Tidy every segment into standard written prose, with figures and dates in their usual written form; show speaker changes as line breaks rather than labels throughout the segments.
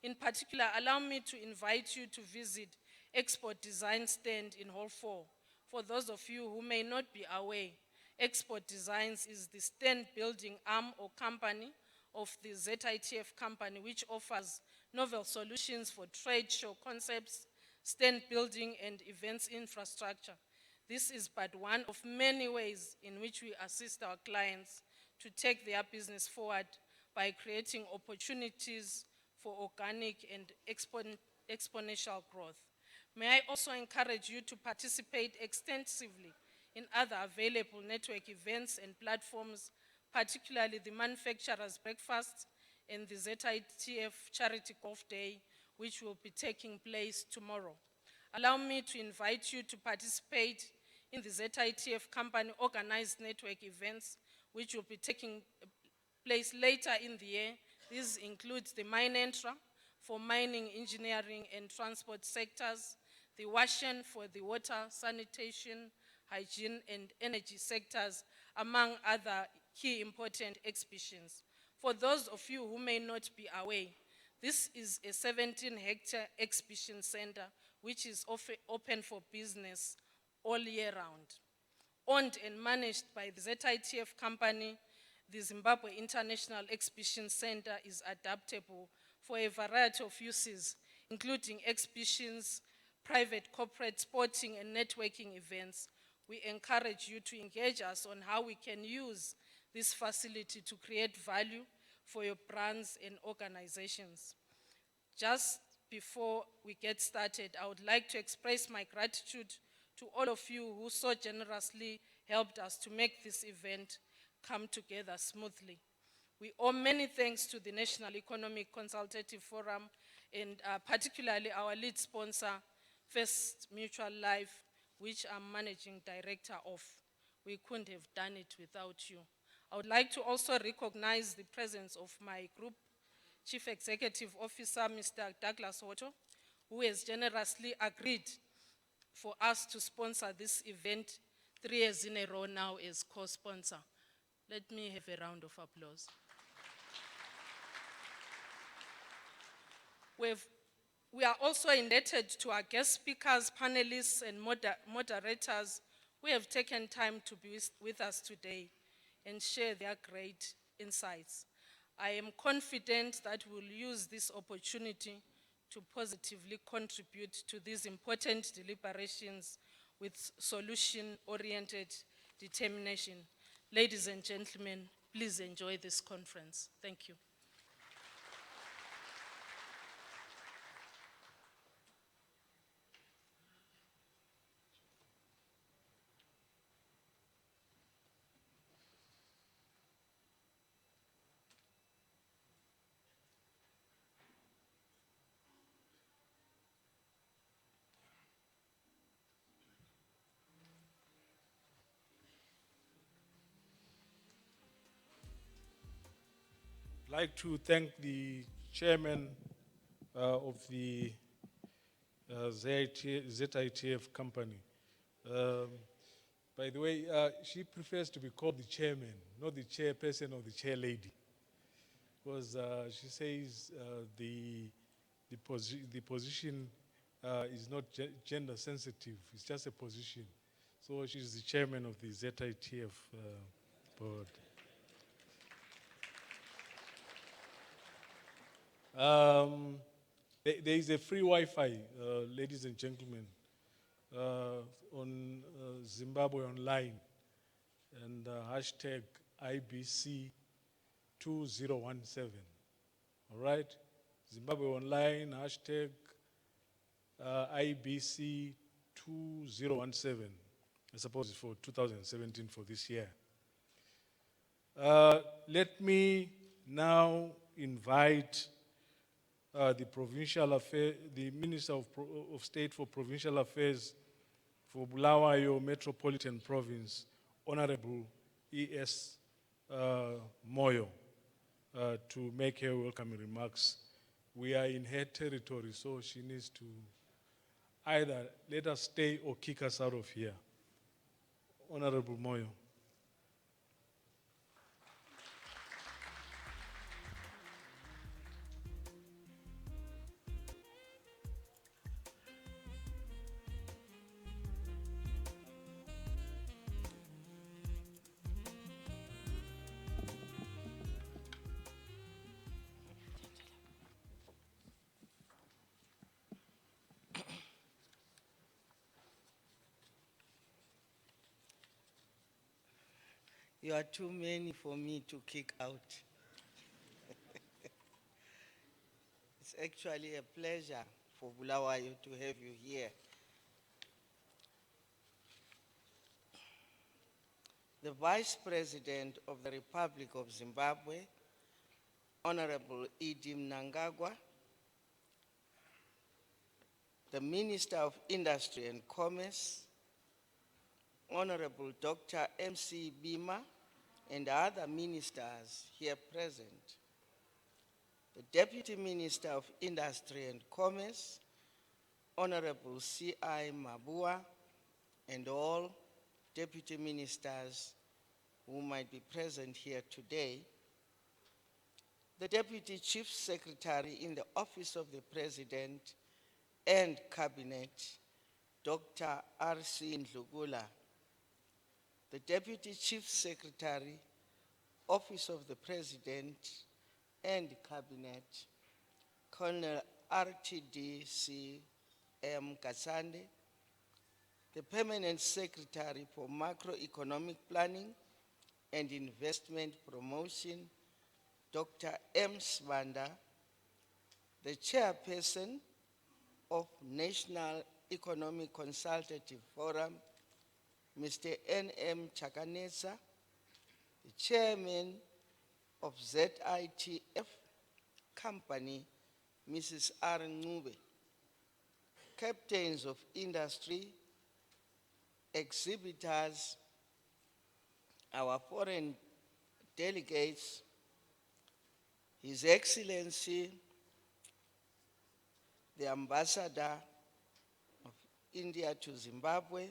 In particular, allow me to invite you to visit Export Design Stand in Hall 4. For those of you who may not be aware, Export Designs is the stand building arm or company of the ZITF company, which offers novel solutions for trade show concepts, stand building, and events infrastructure. This is but one of many ways in which we assist our clients to take their business forward by creating opportunities for organic and exponential growth. May I also encourage you to participate extensively in other available network events and platforms, particularly the Manufacturers Breakfast and the ZITF Charity Golf Day, which will be taking place tomorrow. Allow me to invite you to participate in the ZITF company organized network events, which will be taking place later in the year. These include the Mine Entra for mining, engineering, and transport sectors, the Washen for the water, sanitation, hygiene, and energy sectors, among other key important exhibitions. For those of you who may not be aware, this is a 17-hectare exhibition center which is open for business all year round. Owned and managed by the ZITF company, the Zimbabwe International Exhibition Center is adaptable for a variety of uses, including exhibitions, private, corporate, sporting, and networking events. We encourage you to engage us on how we can use this facility to create value for your brands and organizations. Just before we get started, I would like to express my gratitude to all of you who so generously helped us to make this event come together smoothly. We owe many thanks to the National Economic Consultative Forum and particularly our lead sponsor, First Mutual Life, which I'm managing director of. We couldn't have done it without you. I would like to also recognize the presence of my group Chief Executive Officer, Mr. Douglas Otto, who has generously agreed for us to sponsor this event 3 years in a row now as co-sponsor. Let me have a round of applause. We are also indebted to our guest speakers, panelists, and moderators who have taken time to be with us today and share their great insights. I am confident that we'll use this opportunity to positively contribute to these important deliberations with solution-oriented determination. Ladies and gentlemen, please enjoy this conference. Thank you.
I'd like to thank the chairman of the ZITF company. By the way, she prefers to be called the chairman, not the chairperson or the chair lady, because she says the position is not gender sensitive, it's just a position. So she's the chairman of the ZITF board. There is a free Wi-Fi, ladies and gentlemen, on Zimbabwe Online, and hashtag IBC 2017. All right? Zimbabwe Online, hashtag IBC 2017. I suppose it's for 2017 for this year. Let me now invite the Minister of State for Provincial Affairs for Bulawayo Metropolitan Province, Honorable E.S. Moyo, to make her welcoming remarks. We are in her territory, so she needs to either let us stay or kick us out of here. Honorable Moyo.
You are too many for me to kick out. It's actually a pleasure for Bulawayo to have you here. The Vice President of the Republic of Zimbabwe, Honorable Edim Nangagwa, the Minister of Industry and Commerce, Honorable Dr. MC Bima, and other ministers here present, the Deputy Minister of Industry and Commerce, Honorable C.I. Mabua, and all deputy ministers who might be present here today, the Deputy Chief Secretary in the Office of the President and Cabinet, Dr. R.C. Ndlugula, the Deputy Chief Secretary, Office of the President and Cabinet, Colonel RTD C.M. Kasande, the Permanent Secretary for Macroeconomic Planning and Investment Promotion, Dr. M. Svanda, the Chairperson of National Economic Consultative Forum, Mr. N.M. Chakanesa, the Chairman of ZITF Company, Mrs. R. Ncube, Captains of Industry, exhibitors, our foreign delegates, His Excellency, the Ambassador of India to Zimbabwe,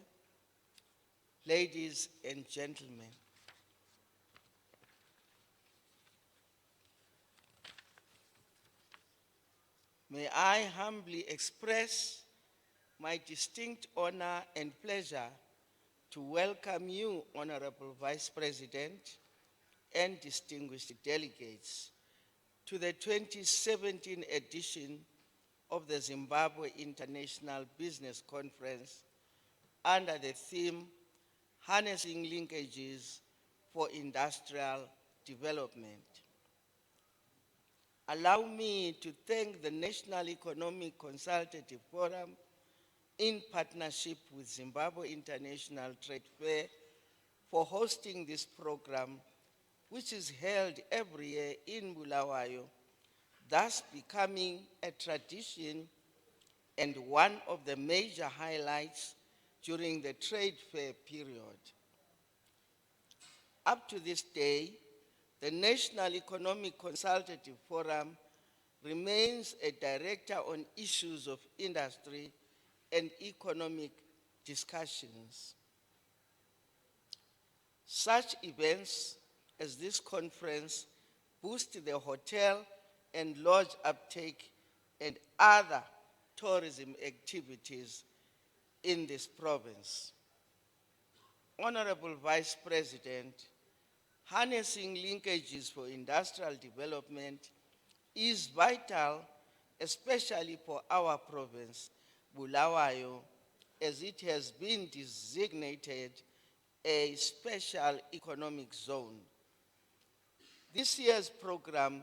ladies and gentlemen. May I humbly express my distinct honor and pleasure to welcome you, Honorable Vice President and distinguished delegates, to the 2017 edition of the Zimbabwe International Business Conference under the theme, Harnessing Linkages for Industrial Development. Allow me to thank the National Economic Consultative Forum in partnership with Zimbabwe International Trade Fair for hosting this program, which is held every year in Bulawayo, thus becoming a tradition and one of the major highlights during the trade fair period. Up to this day, the National Economic Consultative Forum remains a director on issues of industry and economic discussions. Such events as this conference boost the hotel and lodge uptake and other tourism activities in this province. Honorable Vice President, harnessing linkages for industrial development is vital, especially for our province, Bulawayo, as it has been designated a special economic zone. This year's program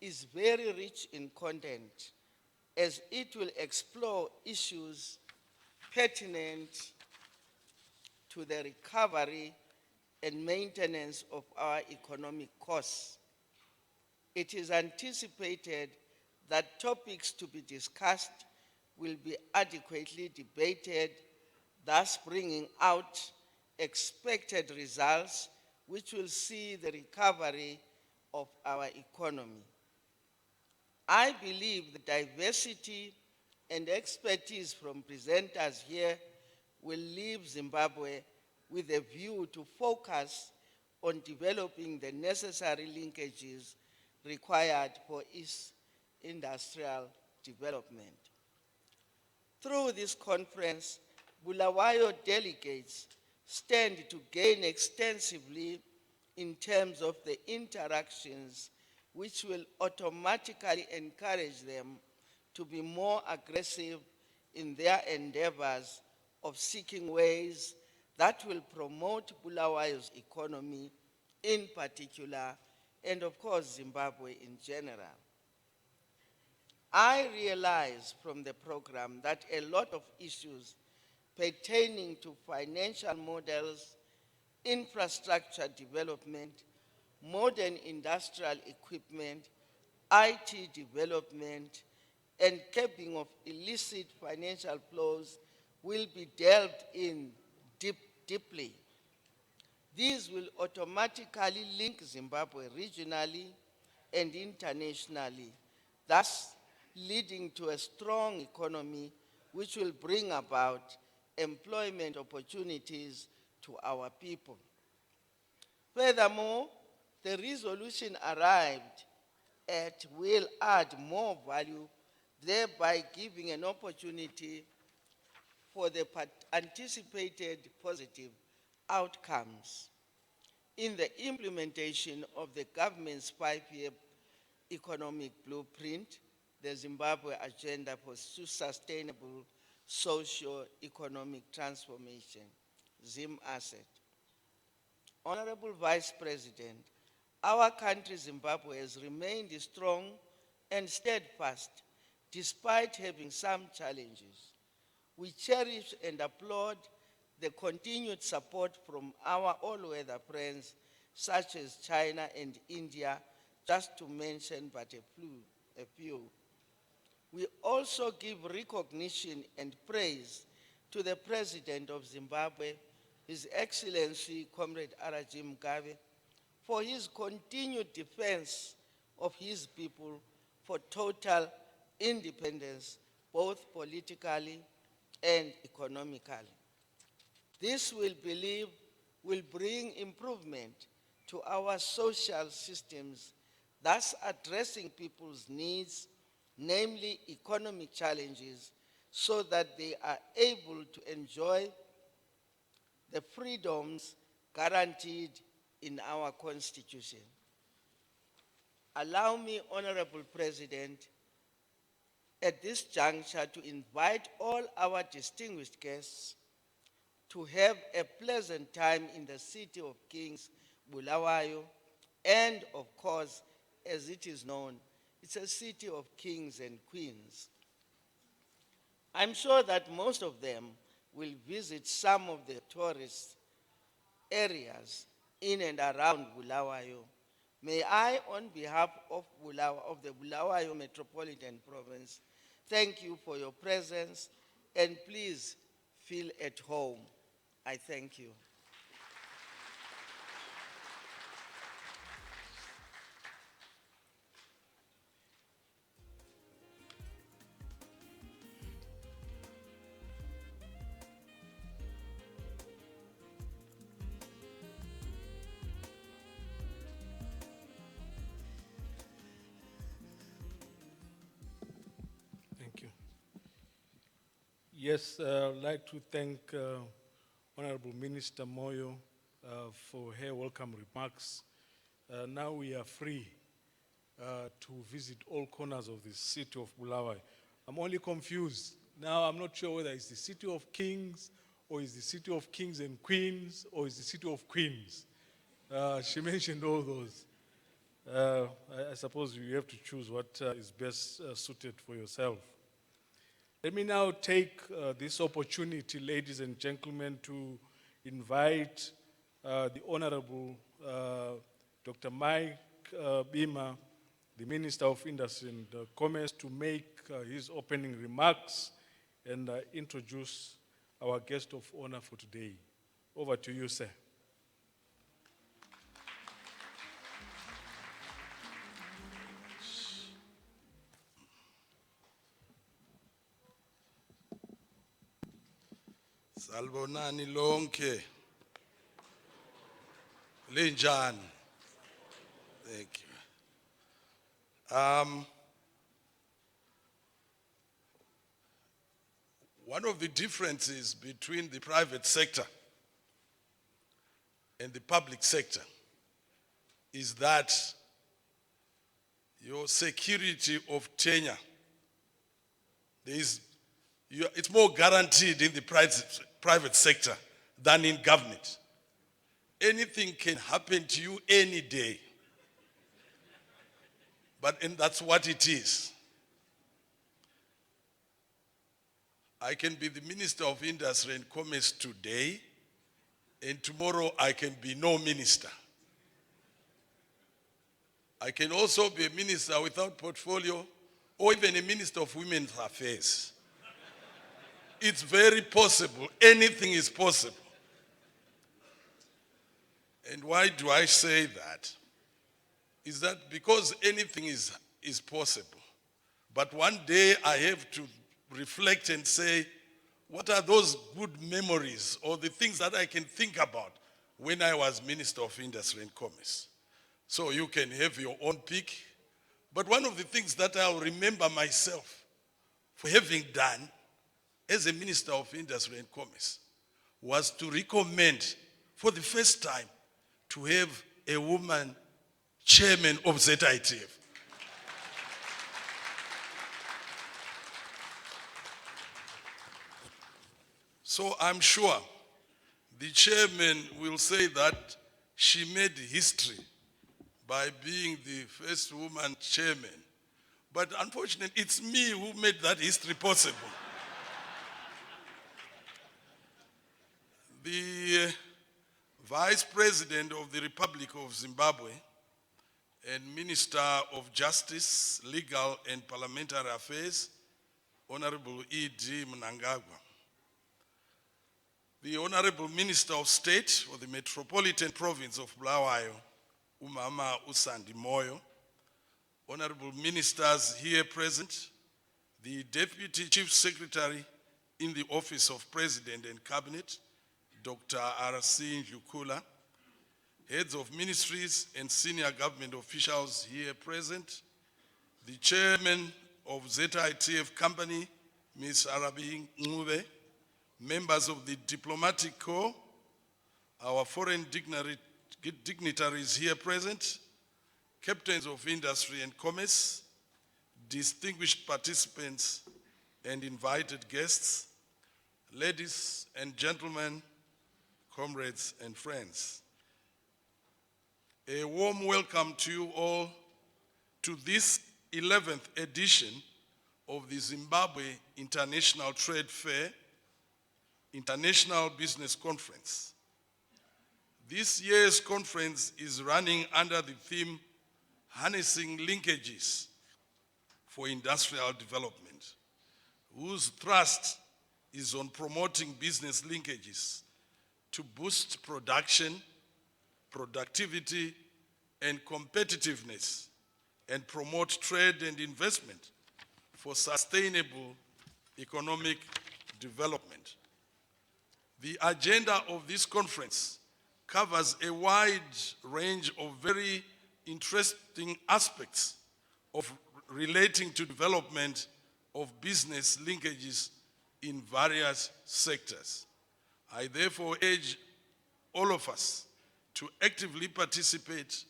is very rich in content, as it will explore issues pertinent to the recovery and maintenance of our economic course. It is anticipated that topics to be discussed will be adequately debated, thus bringing out expected results which will see the recovery of our economy. I believe the diversity and expertise from presenters here will leave Zimbabwe with a view to focus on developing the necessary linkages required for its industrial development. Through this conference, Bulawayo delegates stand to gain extensively in terms of the interactions which will automatically encourage them to be more aggressive in their endeavors of seeking ways that will promote Bulawayo's economy in particular, and of course Zimbabwe in general. I realize from the program that a lot of issues pertaining to financial models, infrastructure development, modern industrial equipment, IT development, and curbing of illicit financial flows will be delved in deeply. These will automatically link Zimbabwe regionally and internationally, thus leading to a strong economy which will bring about employment opportunities to our people. Furthermore, the resolution arrived at will add more value, thereby giving an opportunity for the anticipated positive outcomes in the implementation of the government's 5-year economic blueprint, the Zimbabwe Agenda for Sustainable Socio-Economic Transformation, ZIM-ASSET. Honorable Vice President, our country, Zimbabwe, has remained strong and steadfast despite having some challenges. We cherish and applaud the continued support from our all-weather friends such as China and India, just to mention but a few. We also give recognition and praise to the President of Zimbabwe, His Excellency Comrade R.G. Mugabe, for his continued defense of his people for total independence, both politically and economically. This, we believe, will bring improvement to our social systems, thus addressing people's needs, namely economic challenges, so that they are able to enjoy the freedoms guaranteed in our Constitution. Allow me, Honorable President, at this juncture to invite all our distinguished guests to have a pleasant time in the City of Kings, Bulawayo, and of course, as it is known, it's a city of kings and queens. I'm sure that most of them will visit some of the tourist areas in and around Bulawayo. May I, on behalf of the Bulawayo Metropolitan Province, thank you for your presence, and please feel at home. I thank you.
Thank you. Yes, I'd like to thank Honorable Minister Moyo for her welcome remarks. Now we are free to visit all corners of the city of Bulawayo. I'm only confused. Now I'm not sure whether it's the city of kings, or is the city of kings and queens, or is the city of queens. She mentioned all those. I suppose you have to choose what is best suited for yourself. Let me now take this opportunity, ladies and gentlemen, to invite the Honorable Dr. Mike Bima, the Minister of Industry and Commerce, to make his opening remarks and introduce our guest of honor for today. Over to you, sir.
Salbonani lonke. Linjan. Thank you. One of the differences between the private sector and the public sector is that your security of tenure, it's more guaranteed in the private sector than in government. anything can happen to you any day. And that's what it is. I can be the Minister of Industry and Commerce today, and tomorrow I can be no minister. I can also be a minister without portfolio, or even a Minister of Women's Affairs. It's very possible. Anything is possible. And why do I say that? Is that because anything is possible. But one day I have to reflect and say, what are those good memories or the things that I can think about when I was Minister of Industry and Commerce? So you can have your own pick. But one of the things that I'll remember myself for having done as a Minister of Industry and Commerce was to recommend for the first time to have a woman chairman of ZITF. So I'm sure the chairman will say that she made history by being the first woman chairman. But unfortunately, it's me who made that history possible. The Vice President of the Republic of Zimbabwe and Minister of Justice, Legal and Parliamentary Affairs, Honorable E.D. Mnangagwa. The Honorable Minister of State for the Metropolitan Province of Bulawayo, Umama Usandi Moyo. Honorable Ministers here present, the Deputy Chief Secretary in the Office of President and Cabinet, Dr. R.C. Njukula, heads of ministries and senior government officials here present, the chairman of ZITF company, Ms. Arabi Ngube, members of the diplomatic corps, our foreign dignitaries here present, captains of industry and commerce, distinguished participants and invited guests, ladies and gentlemen, comrades and friends. A warm welcome to you all to this 11th edition of the Zimbabwe International Trade Fair, International Business Conference. This year's conference is running under the theme, Harnessing Linkages for Industrial Development, whose thrust is on promoting business linkages to boost production, productivity, and competitiveness, and promote trade and investment for sustainable economic development. The agenda of this conference covers a wide range of very interesting aspects of relating to development of business linkages in various sectors. I therefore urge all of us to actively participate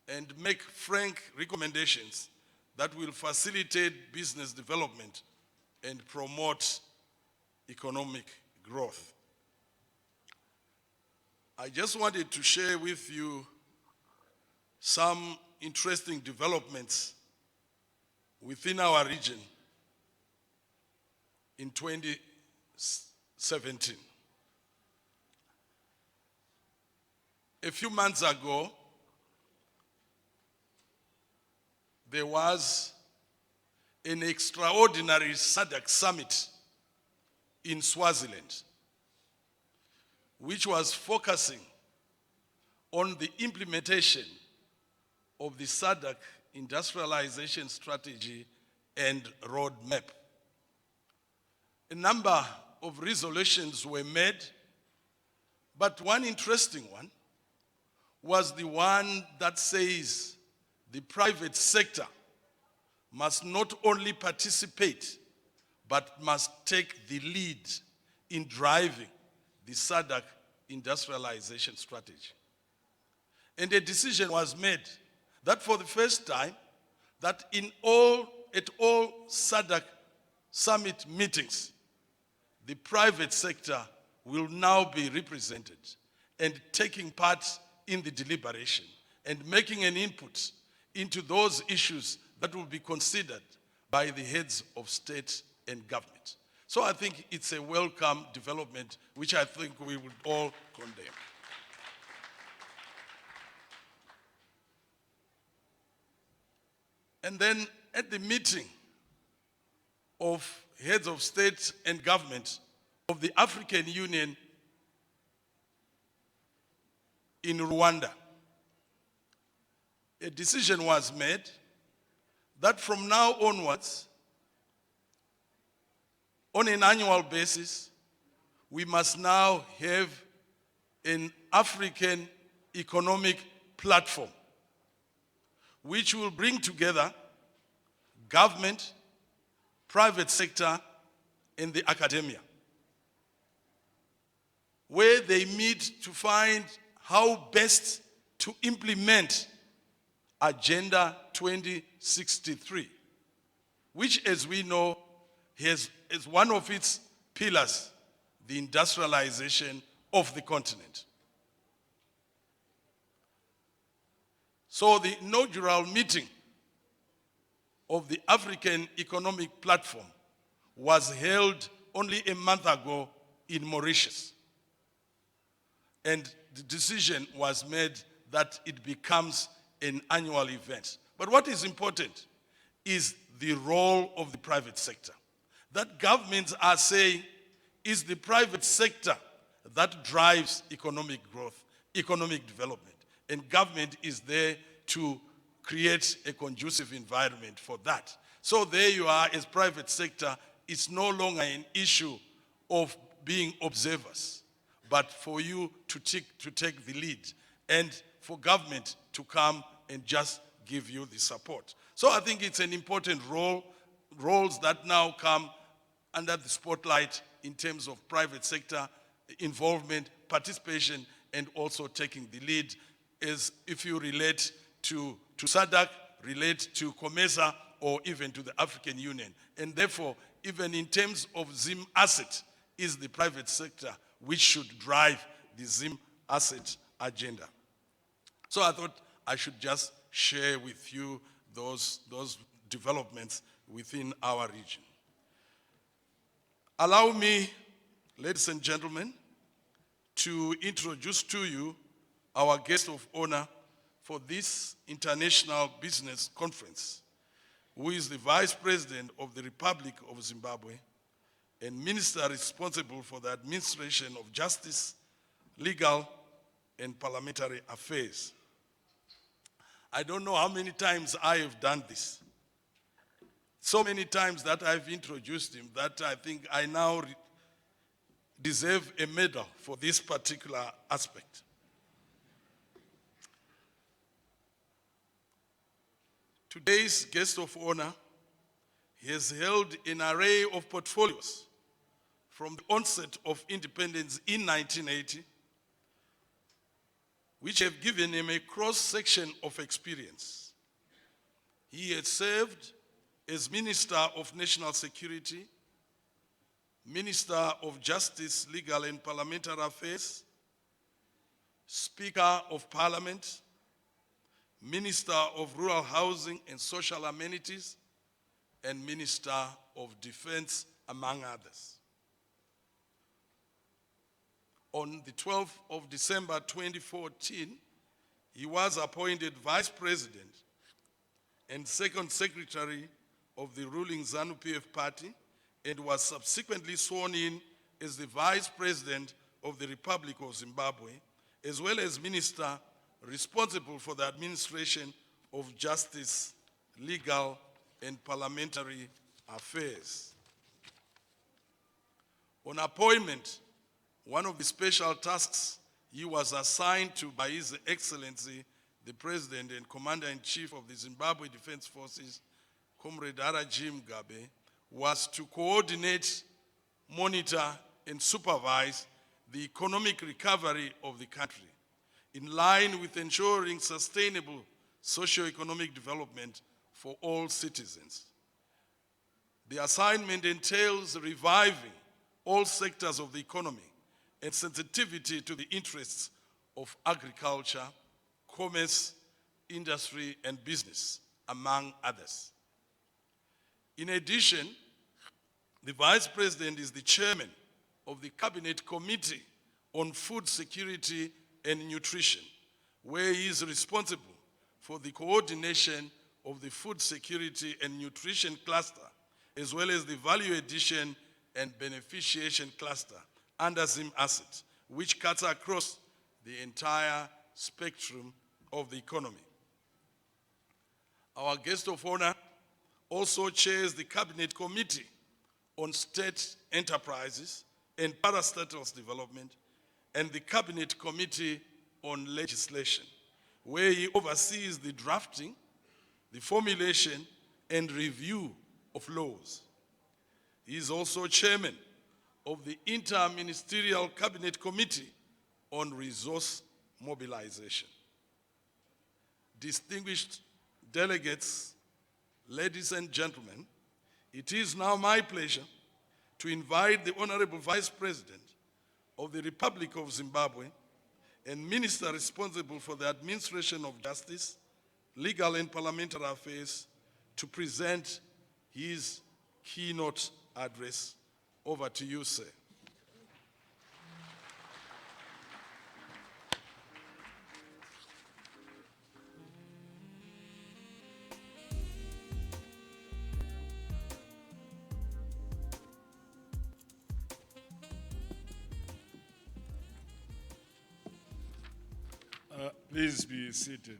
and make frank recommendations that will facilitate business development and promote economic growth. I just wanted to share with you some interesting developments within our region in 2017. A few months ago, there was an extraordinary SADC summit in Swaziland, which was focusing on the implementation of the SADC industrialization strategy and roadmap. A number of resolutions were made, but one interesting one was the one that says the private sector must not only participate, but must take the lead in driving the SADC industrialization strategy. And a decision was made that for the first time, that at all SADC summit meetings, the private sector will now be represented and taking part in the deliberation and making an input into those issues that will be considered by the heads of state and government. So I think it's a welcome development, which I think we would all condemn. And then at the meeting of heads of state and government of the African Union in Rwanda, a decision was made that from now onwards, on an annual basis, we must now have an African economic platform which will bring together government, private sector, and the academia, where they meet to find how best to implement Agenda 2063, which, as we know, has as one of its pillars the industrialization of the continent. So the inaugural meeting of the African Economic Platform was held only a month ago in Mauritius. And the decision was made that it becomes an annual event. But what is important is the role of the private sector. That governments are saying is the private sector that drives economic growth, economic development. And government is there to create a conducive environment for that. So there you are as private sector. It's no longer an issue of being observers, but for you to take the lead and for government to come and just give you the support. So I think it's an important roles that now come under the spotlight in terms of private sector involvement, participation, and also taking the lead, as if you relate to SADC, relate to COMESA, or even to the African Union. And therefore, even in terms of ZIM asset, is the private sector which should drive the ZIM asset agenda. So I thought I should just share with you those developments within our region. Allow me, ladies and gentlemen, to introduce to you our guest of honor for this International Business Conference, who is the Vice President of the Republic of Zimbabwe and Minister responsible for the administration of justice, legal, and parliamentary affairs. I don't know how many times I have done this. So many times that I've introduced him that I think I now deserve a medal for this particular aspect. Today's guest of honor has held an array of portfolios from the onset of independence in 1980, which have given him a cross-section of experience. He has served as Minister of National Security, Minister of Justice, Legal and Parliamentary Affairs, Speaker of Parliament, Minister of Rural Housing and Social Amenities, and Minister of Defense, among others. On the 12th of December 2014, he was appointed Vice President and Second Secretary of the ruling ZANU-PF party and was subsequently sworn in as the Vice President of the Republic of Zimbabwe, as well as Minister responsible for the administration of justice, legal, and parliamentary affairs. On appointment, one of the special tasks he was assigned to by His Excellency, the President and Commander-in-Chief of the Zimbabwe Defense Forces, Comrade R.G. Mugabe, was to coordinate, monitor, and supervise the economic recovery of the country, in line with ensuring sustainable socio-economic development for all citizens. The assignment entails reviving all sectors of the economy and sensitivity to the interests of agriculture, commerce, industry, and business, among others. In addition, the Vice President is the chairman of the Cabinet Committee on Food Security and Nutrition, where he is responsible for the coordination of the food security and nutrition cluster, as well as the value addition and beneficiation cluster under Zim Asset, which cuts across the entire spectrum of the economy. Our guest of honor also chairs the Cabinet Committee on State Enterprises and Parastatals Development and the Cabinet Committee on Legislation, where he oversees the drafting, the formulation, and review of laws. He is also chairman of the Inter-Ministerial Cabinet Committee on Resource Mobilization. Distinguished delegates, ladies and gentlemen, it is now my pleasure to invite the Honorable Vice President of the Republic of Zimbabwe and Minister responsible for the administration of justice, legal and parliamentary affairs to present his keynote address. Over to you, sir.
Please be seated.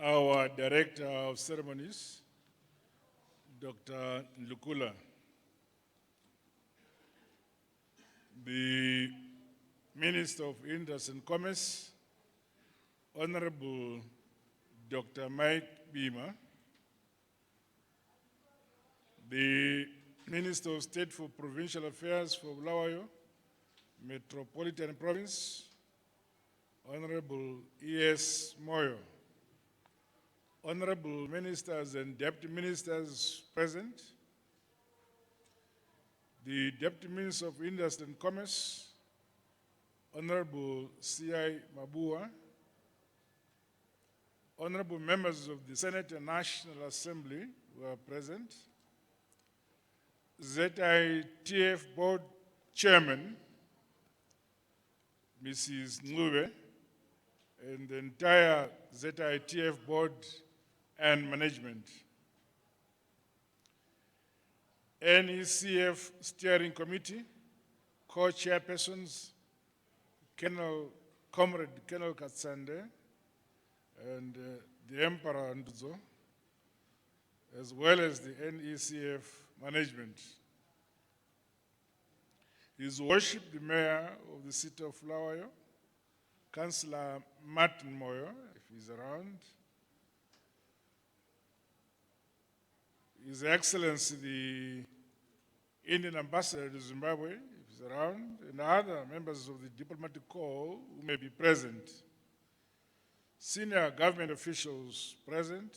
Our Director of Ceremonies, Dr. Lukula, the Minister of Industry and Commerce, Honorable Dr. Mike Bima, the Minister of State for Provincial Affairs for Bulawayo, Metropolitan Province, Honorable E.S. Moyo, Honorable Ministers and Deputy Ministers present, the Deputy Minister of Industry and Commerce, Honorable C.I. Mabua, honorable members of the Senate and National Assembly who are present, ZITF Board Chairman, Mrs. Ngube, and the entire ZITF Board and Management. NECF Steering Committee, co-chairpersons, Comrade Colonel Katsande, and the Emperor Nduzo, as well as the NECF management. His Worship, the Mayor of the City of Bulawayo, Councillor Martin Moyo, if he's around, His Excellency, the Indian Ambassador to Zimbabwe, if he's around, and other members of the diplomatic corps who may be present. Senior government officials present,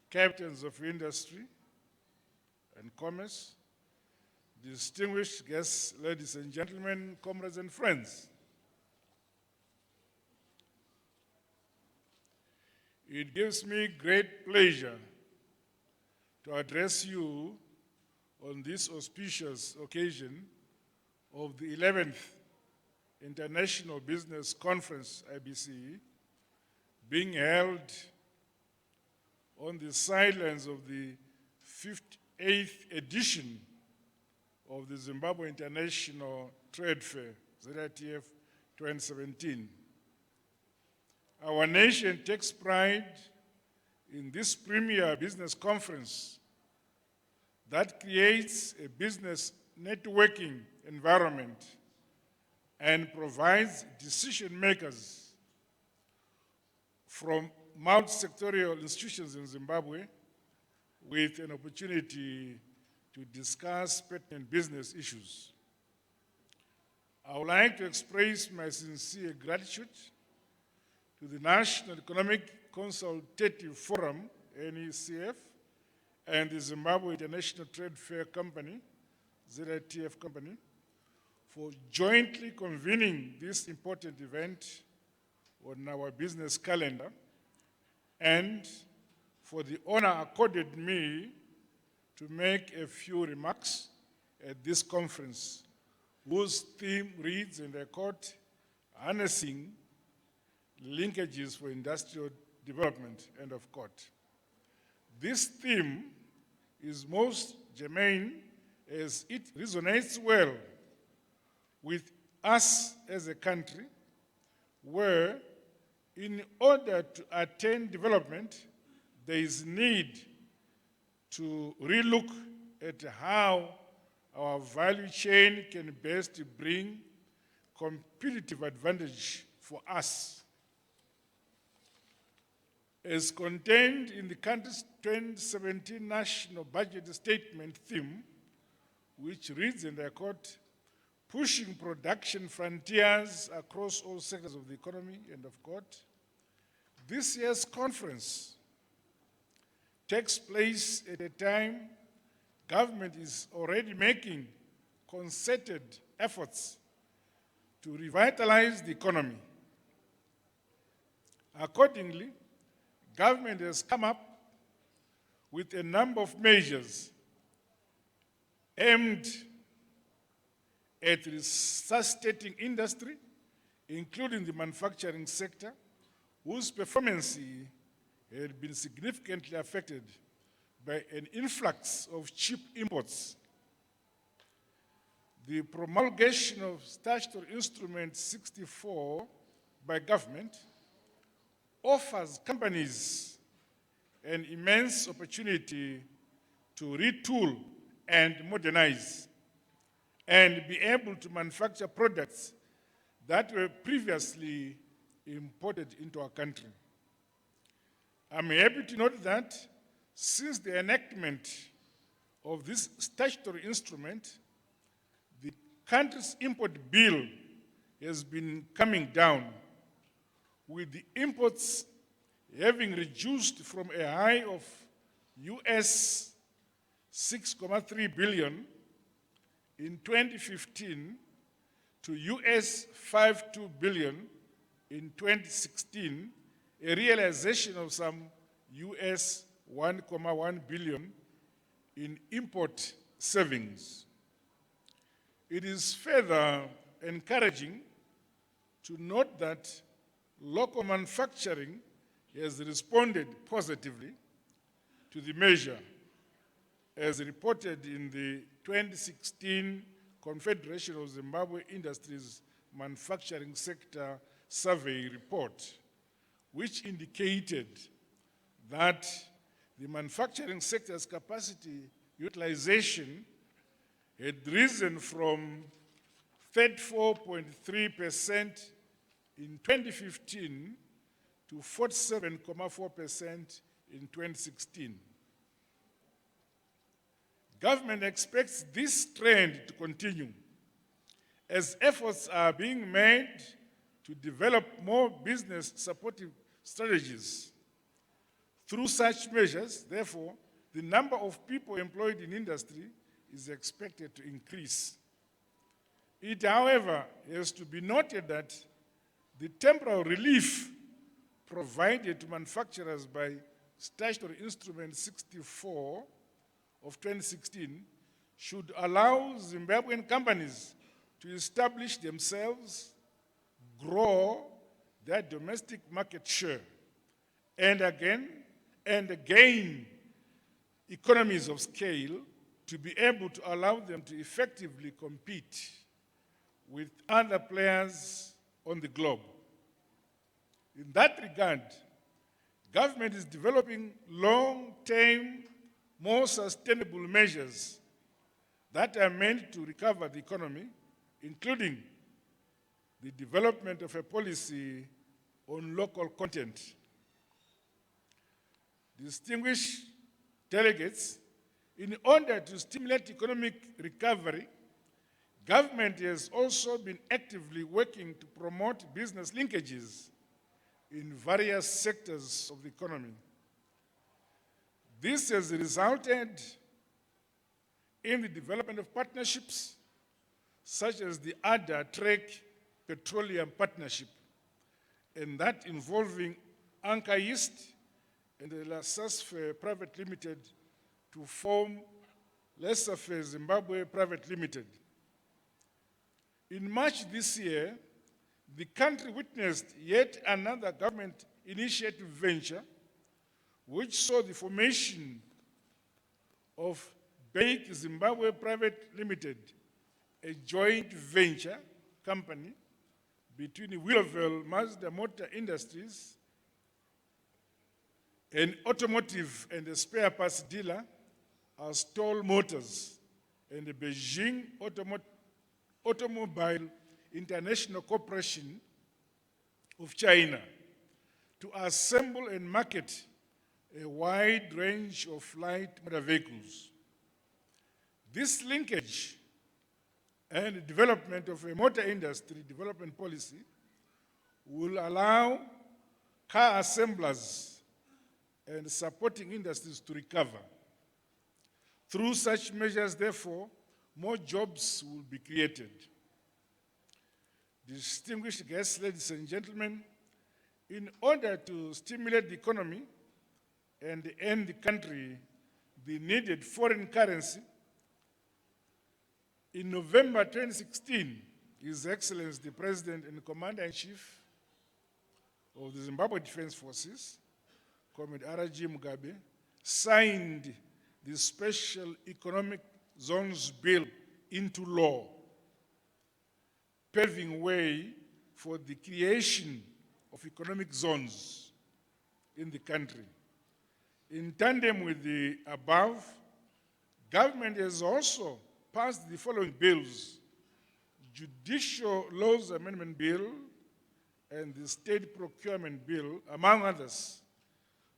captains of industry and commerce, distinguished guests, ladies and gentlemen, comrades and friends. It gives me great pleasure to address you on this auspicious occasion of the 11th International Business Conference, IBC, being held on the sidelines of the 58th edition of the Zimbabwe International Trade Fair, ZITF 2017. Our nation takes pride in this premier business conference that creates a business networking environment and provides decision makers from multi-sectorial institutions in Zimbabwe with an opportunity to discuss pertinent business issues. I would like to express my sincere gratitude to the National Economic
Consultative Forum, NECF, and the Zimbabwe International Trade Fair Company, ZITF company, for jointly convening this important event on our business calendar, and for the honor accorded me to make a few remarks at this conference, whose theme reads, and I quote, "Harnessing Linkages for Industrial Development," end of quote. This theme is most germane as it resonates well with us as a country, where in order to attain development, there is need to relook at how our value chain can best bring competitive advantage for us. As contained in the country's 2017 National Budget Statement theme, which reads, and I quote, "Pushing production frontiers across all sectors of the economy," end of quote. This year's conference takes place at a time government is already making concerted efforts to revitalize the economy. Accordingly, government has come up with a number of measures aimed at resuscitating industry, including the manufacturing sector, whose performance had been significantly affected by an influx of cheap imports. The promulgation of Statutory Instrument 64 by government offers companies an immense opportunity to retool and modernize and be able to manufacture products that were previously imported into our country. I'm happy to note that since the enactment of this statutory instrument, the country's import bill has been coming down, with the imports having reduced from a high of US 6.3 billion in 2015 to US 5.2 billion in 2016, a realization of some US 1.1 billion in import savings. It is further encouraging to note that local manufacturing has responded positively to the measure, as reported in the 2016 Confederation of Zimbabwe Industries Manufacturing Sector Survey report, which indicated that the manufacturing sector's capacity utilization had risen from 34.3% in 2015 to 47.4% in 2016. Government expects this trend to continue as efforts are being made to develop more business supportive strategies. Through such measures, therefore, the number of people employed in industry is expected to increase. It, however, has to be noted that the temporal relief provided to manufacturers by Statutory Instrument 64 of 2016 should allow Zimbabwean companies to establish themselves, grow their domestic market share, and gain economies of scale to be able to allow them to effectively compete with other players on the globe. In that regard, government is developing long-term, more sustainable measures that are meant to recover the economy, including the development of a policy on local content. Distinguished delegates, in order to stimulate economic recovery, government has also been actively working to promote business linkages in various sectors of the economy. This has resulted in the development of partnerships such as the ADA-TREC Petroleum Partnership, and that involving Anchor East and the Lasasfe Private Limited to form Lasafe Zimbabwe Private Limited. In March this year, the country witnessed yet another government initiative venture which saw the formation of Bake Zimbabwe Private Limited, a joint venture company between Willowville Mazda Motor Industries, an automotive and a spare parts dealer, as Toll Motors, and the Beijing Automobile International Corporation of China, to assemble and market a wide range of light motor vehicles. This linkage and development of a motor industry development policy will allow car assemblers and supporting industries to recover. Through such measures, therefore, more jobs will be created. Distinguished guests, ladies and gentlemen, in order to stimulate the economy and earn the country the needed foreign currency, in November 2016, His Excellency the President and Commander-in-Chief of the Zimbabwe Defense Forces, Comrade R.G. Mugabe, signed the Special Economic Zones Bill into law, paving way for the creation of economic zones in the country. In tandem with the above, government has also passed the following bills: Judicial Laws Amendment Bill and the State Procurement Bill, among others,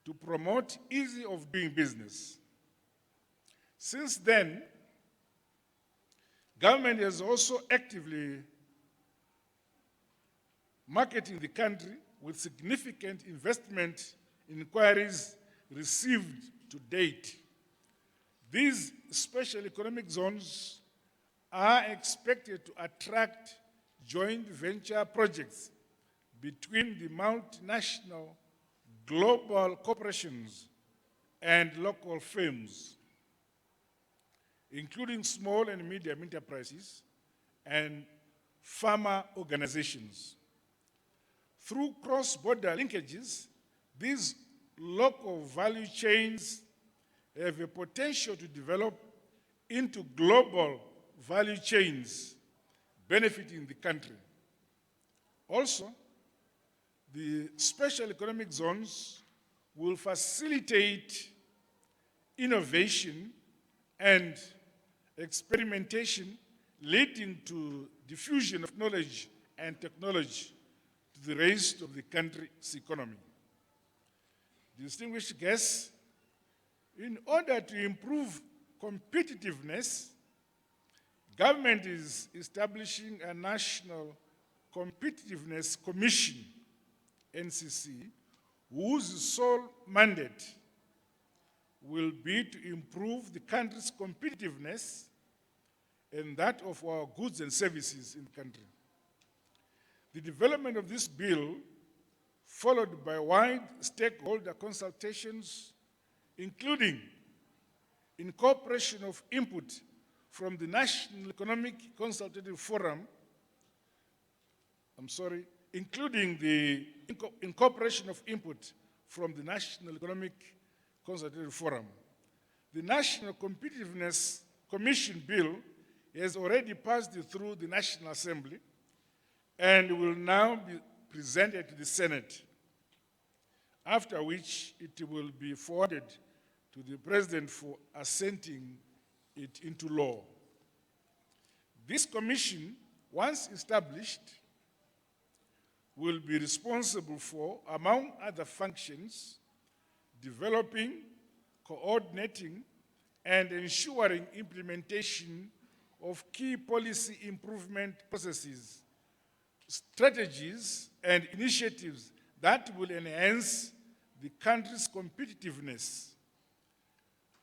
to promote ease of doing business. Since then, government has also actively marketing the country with significant investment inquiries received to date. These special economic zones are expected to attract joint venture projects between the multinational global corporations and local firms, including small and medium enterprises and farmer organizations. Through cross-border linkages, these local value chains have a potential to develop into global value chains benefiting the country. Also, the special economic zones will facilitate innovation and experimentation, leading to diffusion of knowledge and technology to the rest of the country's economy. Distinguished guests, in order to improve competitiveness, government is establishing a National Competitiveness Commission, NCC, whose sole mandate will be to improve the country's competitiveness and that of our goods and services in the country. The development of this bill, followed by wide stakeholder consultations, including incorporation of input from the National Economic Consultative Forum, including the incorporation of input from the National Economic Consultative Forum. The National Competitiveness Commission Bill has already passed through the National Assembly and will now be presented to the Senate, after which it will be forwarded to the President for assenting it into law. This commission, once established, will be responsible for, among other functions, developing, coordinating, and ensuring implementation of key policy improvement processes, strategies, and initiatives that will enhance the country's competitiveness.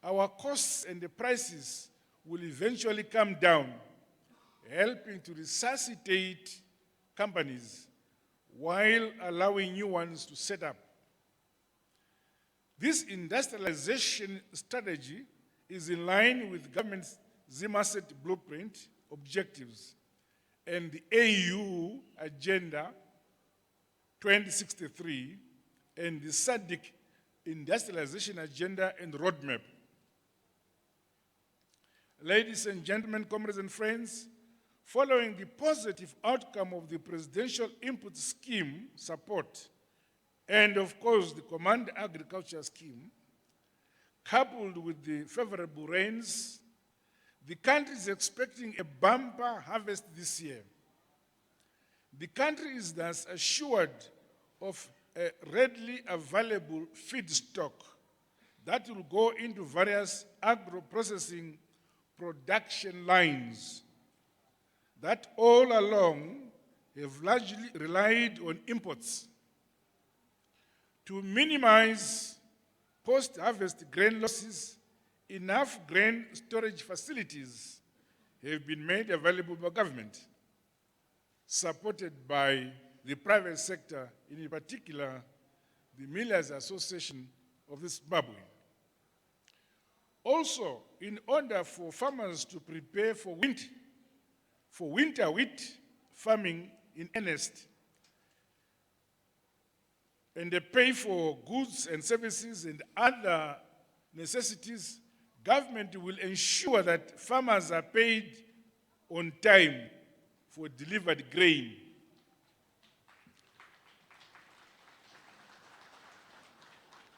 Our costs and the prices will eventually come down, helping to resuscitate companies while allowing new ones to set up. This industrialization strategy is in line with government's Zimaset blueprint objectives and the AU Agenda 2063 and the SADC Industrialization Agenda and Roadmap. Ladies and gentlemen, comrades and friends, following the positive outcome of the Presidential Input Scheme support and, of course, the Command Agriculture Scheme, coupled with the favorable rains, the country is expecting a bumper harvest this year. The country is thus assured of a readily available feedstock that will go into various agro-processing production lines that all along have largely relied on imports. To minimize post-harvest grain losses, enough grain storage facilities have been made available by government, supported by the private sector, in particular the Millers Association of Zimbabwe. Also, in order for farmers to prepare for winter wheat farming in earnest, and they pay for goods and services and other necessities, government will ensure that farmers are paid on time for delivered grain.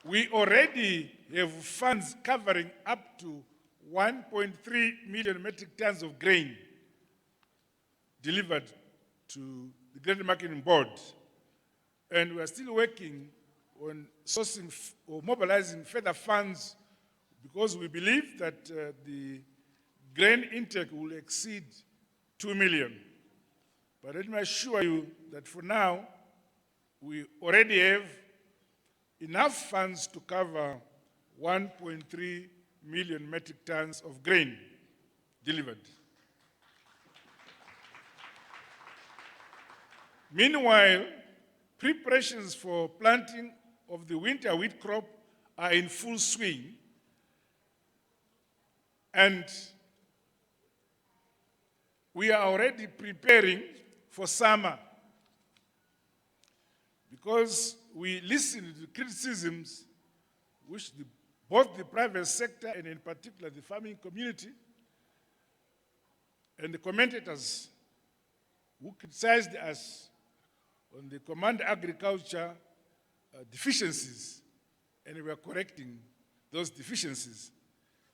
We already have funds covering up to 1.3 million metric tons of grain delivered to the Grain Marketing Board. And we are still working on sourcing or mobilizing further funds because we believe that the grain intake will exceed 2 million. But let me assure you that for now, we already have enough funds to cover 1.3 million metric tons of grain delivered. Meanwhile, preparations for planting of the winter wheat crop are in full swing, and we are already preparing for summer because we listen to the criticisms which both the private sector and in particular the farming community and the commentators who criticized us on the Command Agriculture deficiencies, and we are correcting those deficiencies.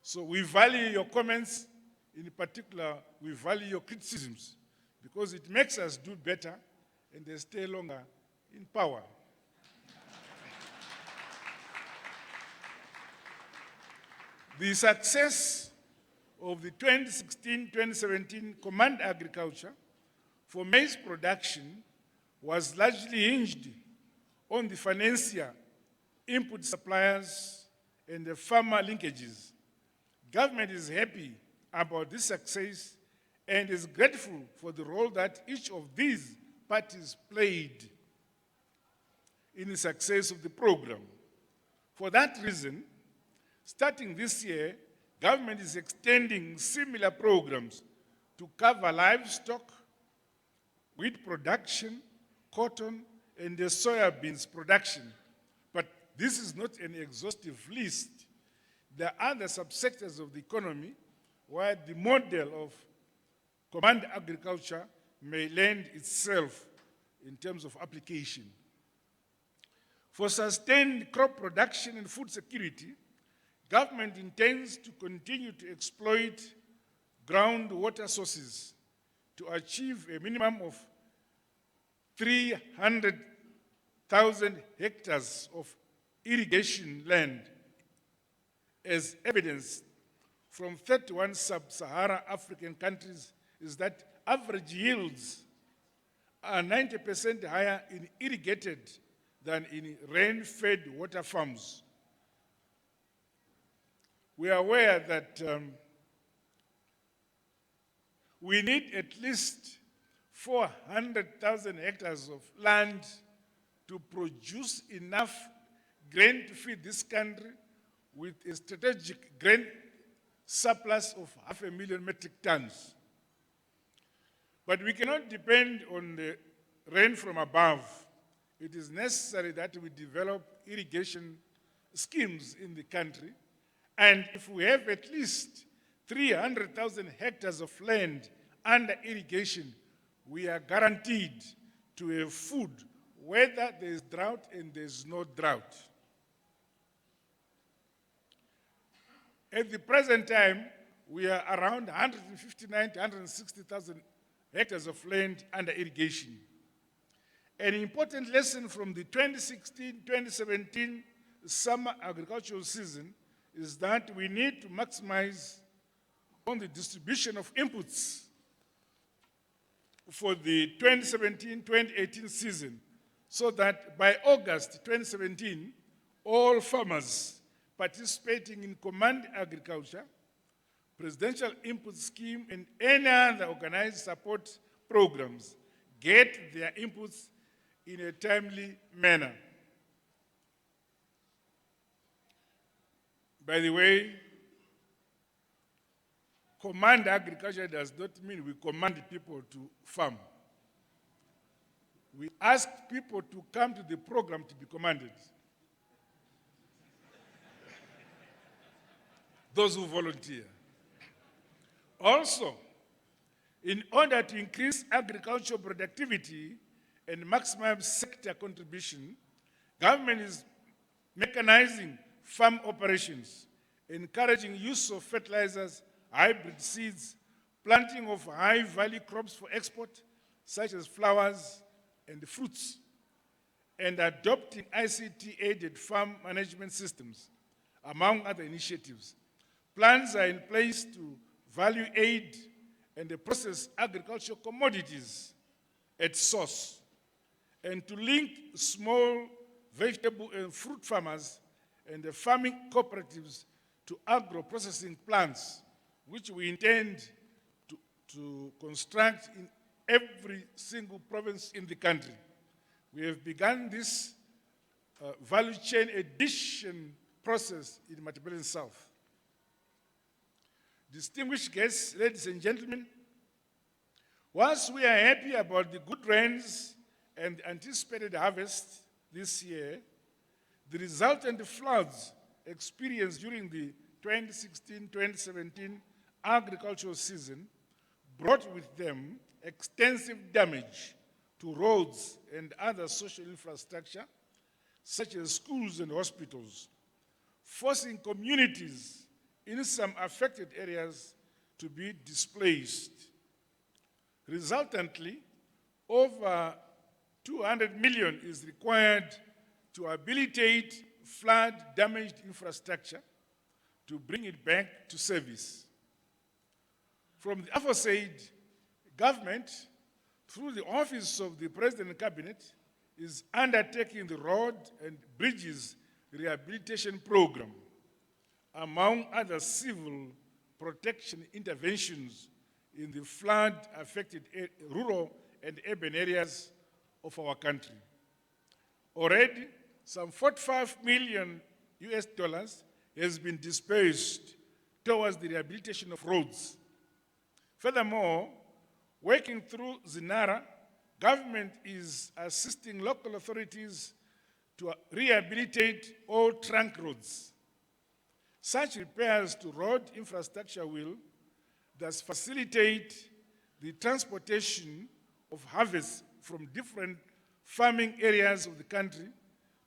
So we value your comments, in particular, we value your criticisms, because it makes us do better and they stay longer in power. The success of the 2016-2017 Command Agriculture for maize production was largely hinged on the financier, input suppliers, and the farmer linkages. Government is happy about this success and is grateful for the role that each of these parties played in the success of the program. For that reason, starting this year, government is extending similar programs to cover livestock, wheat production, cotton, and the soybeans production. But this is not an exhaustive list. There are other subsectors of the economy where the model of Command Agriculture may lend itself in terms of application. For sustained crop production and food security, government intends to continue to exploit groundwater sources to achieve a minimum of 300,000 hectares of irrigation land, as evidenced from 31 sub-Saharan African countries, is that average yields are 90% higher in irrigated than in rain-fed water farms. We are aware that we need at least 400,000 hectares of land to produce enough grain to feed this country with a strategic grain surplus of 500,000 metric tons. But we cannot depend on the rain from above. It is necessary that we develop irrigation schemes in the country. And if we have at least 300,000 hectares of land under irrigation, we are guaranteed to have food, whether there is drought and there is no drought. At the present time, we are around 159 to 160,000 hectares of land under irrigation. An important lesson from the 2016-2017 summer agricultural season is that we need to maximize on the distribution of inputs for the 2017-2018 season, so that by August 2017, all farmers participating in command agriculture, presidential input scheme, and any other organized support programs get their inputs in a timely manner. By the way, command agriculture does not mean we command people to farm. We ask people to come to the program to be commanded. Those who volunteer. Also, in order to increase agricultural productivity and maximize sector contribution, government is mechanizing farm operations, encouraging use of fertilizers, hybrid seeds, planting of high-value crops for export, such as flowers and fruits, and adopting ICT-aided farm management systems, among other initiatives. Plans are in place to value aid and process agricultural commodities at source, and to link small vegetable and fruit farmers and the farming cooperatives to agro-processing plants, which we intend to construct in every single province in the country. We have begun this value chain addition process in Matabeleland South. Distinguished guests, ladies and gentlemen, whilst we are happy about the good rains and anticipated harvest this year, the resultant floods experienced during the 2016-2017 agricultural season brought with them extensive damage to roads and other social infrastructure, such as schools and hospitals, forcing communities in some affected areas to be displaced. Resultantly, over 200 million is required to habilitate flood-damaged infrastructure to bring it back to service. From the aforesaid, government, through the Office of the President and Cabinet, is undertaking the road and bridges rehabilitation program, among other civil protection interventions in the flood-affected rural and urban areas of our country. Already, some $45 million has been dispersed towards the rehabilitation of roads. Furthermore, working through ZINARA, government is assisting local authorities to rehabilitate all trunk roads. Such repairs to road infrastructure will thus facilitate the transportation of harvests from different farming areas of the country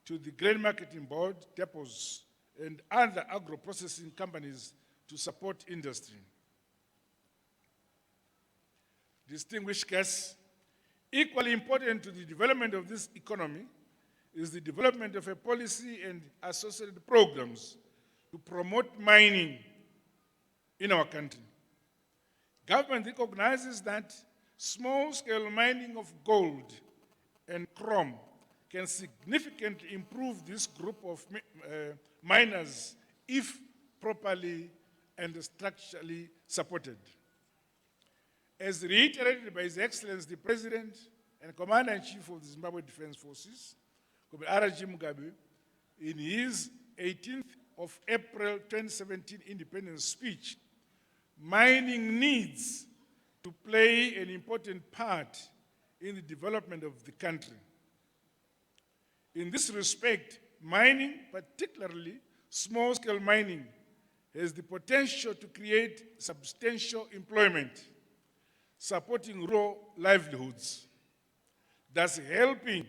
to the grain marketing board, depots, and other agro-processing companies to support industry. Distinguished guests, equally important to the development of this economy is the development of a policy and associated programs to promote mining in our country. Government recognizes that small-scale mining of gold and chrome can significantly improve this group of miners if properly and structurally supported. As reiterated by His Excellency the President and Commander-in-Chief of the Zimbabwe Defense Forces, R.G. Mugabe, in his 18th of April 2017 independence speech, mining needs to play an important part in the development of the country. In this respect, mining, particularly small-scale mining, has the potential to create substantial employment, supporting rural livelihoods, thus helping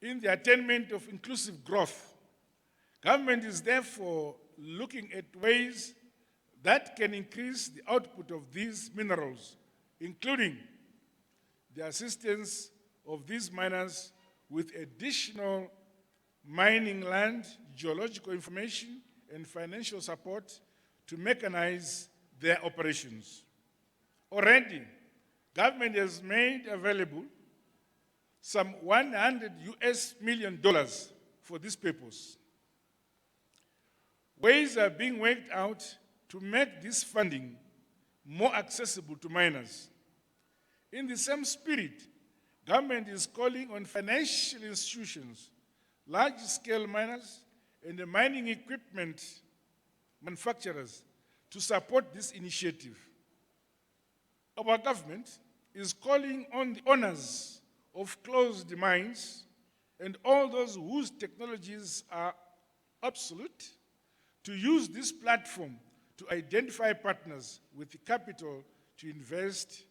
in the attainment of inclusive growth. Government is therefore looking at ways that can increase the output of these minerals, including the assistance of these miners with additional mining land, geological information, and financial support to mechanize their operations. Already, government has made available some $100 million for this purpose. Ways are being worked out to make this funding more accessible to miners. In the same spirit, government is calling on financial institutions, large-scale miners, and the mining equipment manufacturers to support this initiative. Our government is calling on the owners of closed mines and all those whose technologies are obsolete to use this platform to identify partners with the capital to invest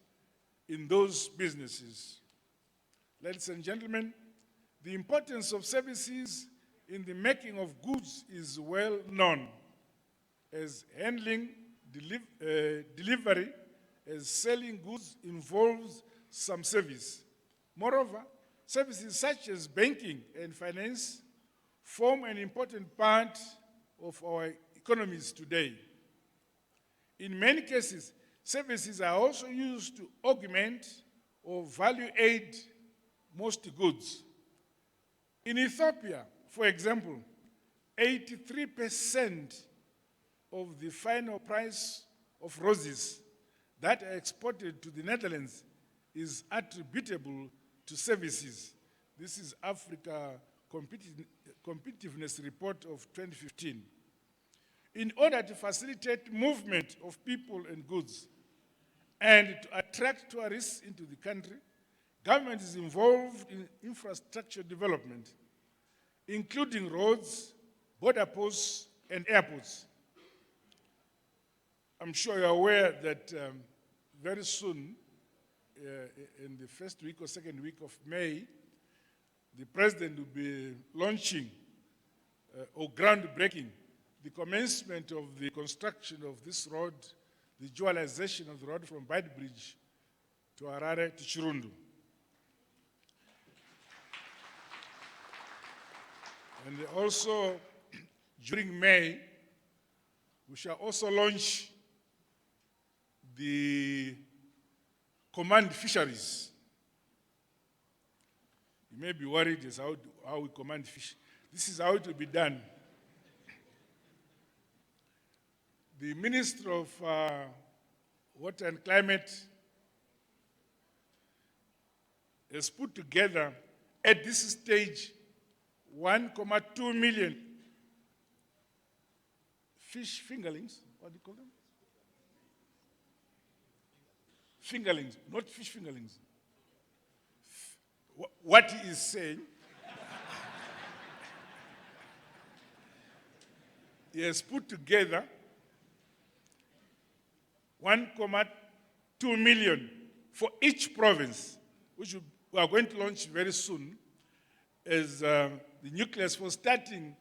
in those businesses. Ladies and gentlemen, the importance of services in the making of goods is well known, as handling, delivery, as selling goods involves some service. Moreover, services such as banking and finance form an important part of our economies today. In many cases, services are also used to augment or value add most goods. In Ethiopia, for example, 83% of the final price of roses that are exported to the Netherlands is attributable to services. This is Africa Competitiveness Report of 2015. In order to facilitate movement of people and goods and to attract tourists into the country, government is involved in infrastructure development, including roads, border posts, and airports. I'm sure you're aware that very soon, in the first week or second week of May, the President will be launching or groundbreaking the commencement of the construction of this road, the dualization of the road from Beitbridge to Harare to Chirundu. And also, during May, we shall also launch the command fisheries. You may be worried as how we command fish. This is how it will be done. The Minister of Water and Climate has put together at this stage 1.2 million fish fingerlings. What do you call them? Fingerlings, not fish fingerlings. What he is saying, he has put together 1.2 million for each province, which we are going to launch very soon as the nucleus for starting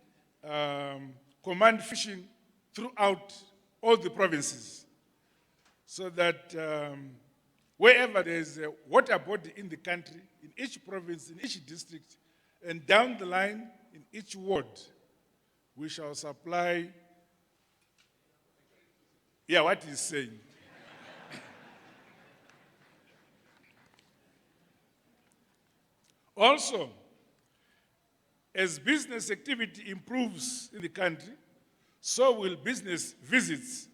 command fishing throughout all the provinces, so that wherever there is a water body in the country, in each province, in each district, and down the line in each ward, we shall supply, what he's saying. Also, As business activity improves in the country, so will business visits,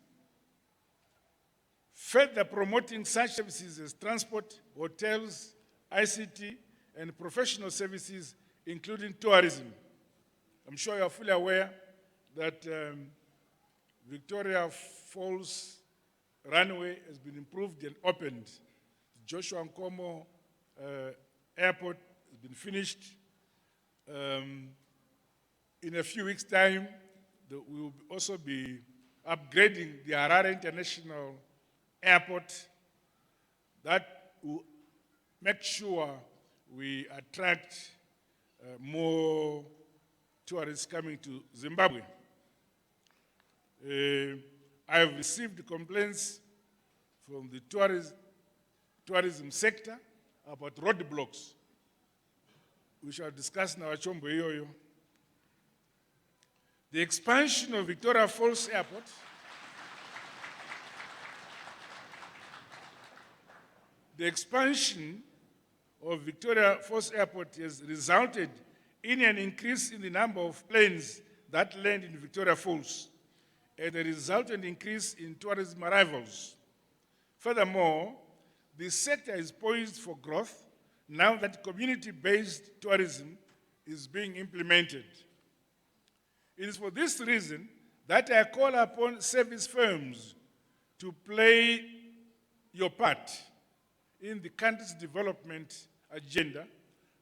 further promoting such services as transport, hotels, ICT, and professional services, including tourism. I'm sure you're fully aware that Victoria Falls runway has been improved and opened. Joshua Nkomo Airport has been finished. In a few weeks' time, we will also be upgrading the Harare International Airport. That will make sure we attract more tourists coming to Zimbabwe. I have received complaints from the tourism sector about roadblocks. We shall discuss now Chombo Yoyo. The expansion of Victoria Falls Airport has resulted in an increase in the number of planes that land in Victoria Falls and a resultant increase in tourism arrivals. Furthermore, the sector is poised for growth now that community-based tourism is being implemented. It is for this reason that I call upon service firms to play your part in the country's development agenda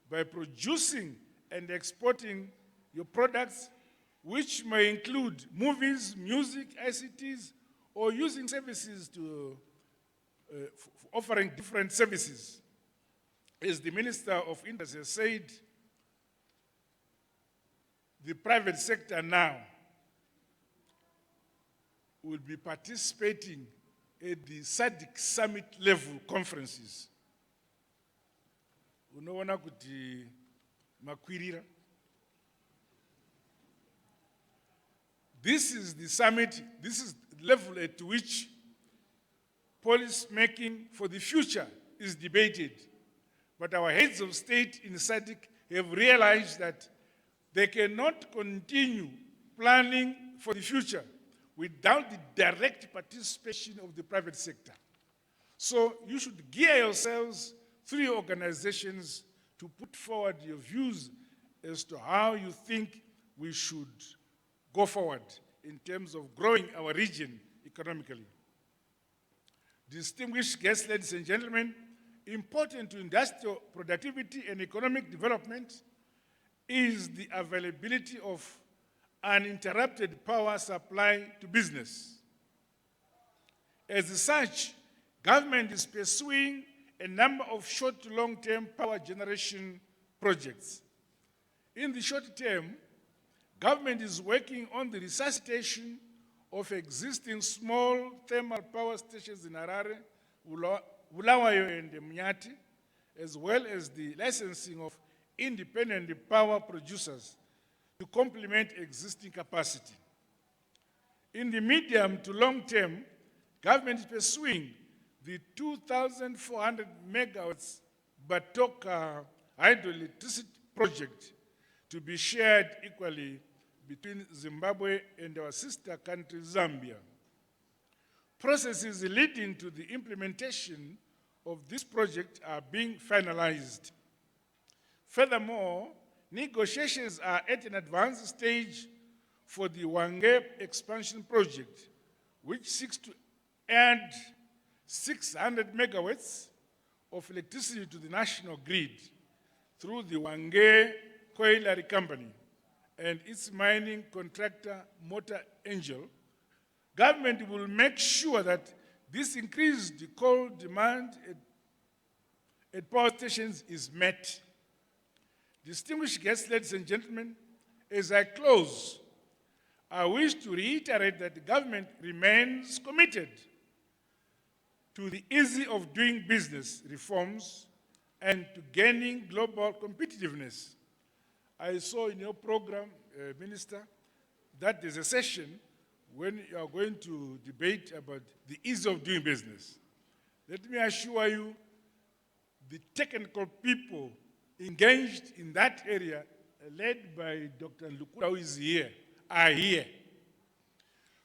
by producing and exporting your products, which may include movies, music, ICTs, or using services to offering different services. As the Minister of Industry has said, the private sector now will be participating at the SADC summit level conferences. Unoona kuti makwirira. This is the summit, this is the level at which policy making for the future is debated. But our heads of state in SADC have realized that they cannot continue planning for the future without the direct participation of the private sector. So you should gear yourselves through your organizations to put forward your views as to how you think we should go forward in terms of growing our region economically. Distinguished guests, ladies and gentlemen, important to industrial productivity and economic development is the availability of uninterrupted power supply to business. As such, government is pursuing a number of short to long-term power generation projects. In the short term, government is working on the resuscitation of existing small thermal power stations in Harare, Bulawayo and Mnyati, as well as the licensing of independent power producers to complement existing capacity. In the medium to long term, government is pursuing the 2,400 megawatts Batoka hydroelectricity project to be shared equally between Zimbabwe and our sister country, Zambia. Processes leading to the implementation of this project are being finalized. Furthermore, negotiations are at an advanced stage for the Wange expansion project, which seeks to add 600 megawatts of electricity to the national grid through the Wange Colliery Company and its mining contractor, Motor Angel. Government will make sure that this increased coal demand at power stations is met. Distinguished guests, ladies and gentlemen, as I close, I wish to reiterate that the government remains committed to the ease of doing business reforms and to gaining global competitiveness. I saw in your program, Minister, that there's a session when you are going to debate about the ease of doing business. Let me assure you, the technical people engaged in that area led by Dr. Lukuda, who is here, are here.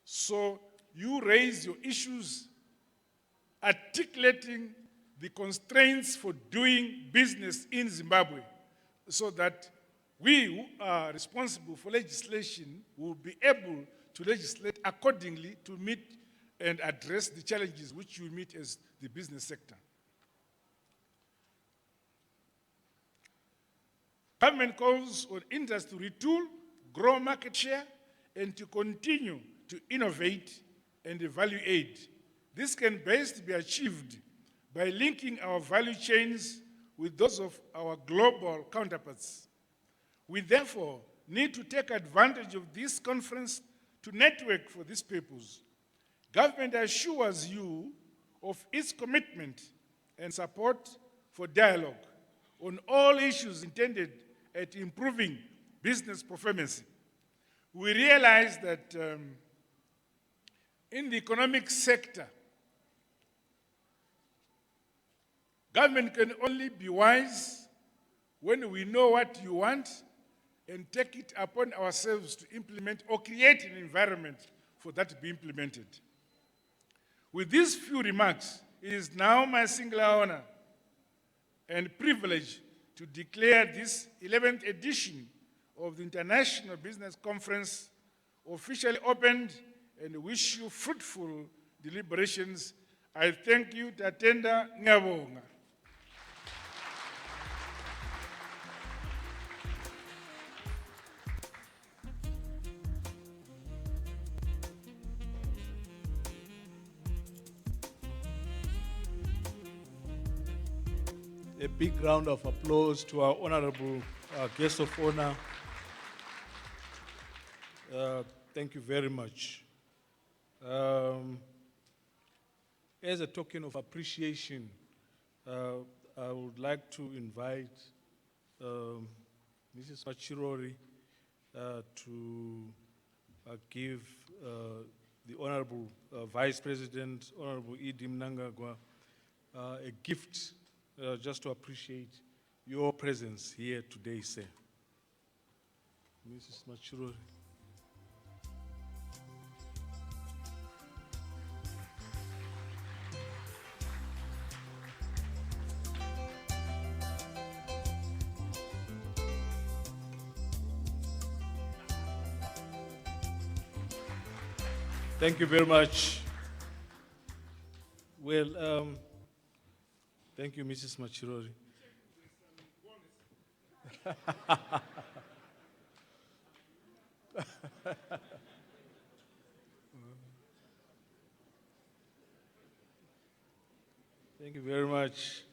So you raise your issues articulating the constraints for doing business in Zimbabwe so that we who are responsible for legislation will be able to legislate accordingly to meet and address the challenges which you meet as the business sector. Government calls on industry to retool, grow market share, and to continue to innovate and value add. This can best be achieved by linking our value chains with those of our global counterparts. We therefore need to take advantage of this conference to network for this purpose. Government assures you of its commitment and support for dialogue on all issues intended at improving business performance. We realize that in the economic sector, government can only be wise when we know what you want and take it upon ourselves to implement or create an environment for that to be implemented. With these few remarks, it is now my singular honor and privilege to declare this 11th edition of the International Business Conference officially opened and wish you fruitful deliberations. I thank you, Tatenda Ngabonga.
A big round of applause to our honorable guest of honor. Thank you very much. As a token of appreciation, I would like to invite Mrs. Machirori to give the Honorable Vice President, Honorable Idi Mnangagwa, a gift just to appreciate your presence here today, sir. Mrs. Machirori. Thank you very much. Well, thank you, Mrs. Machirori. Thank you very much.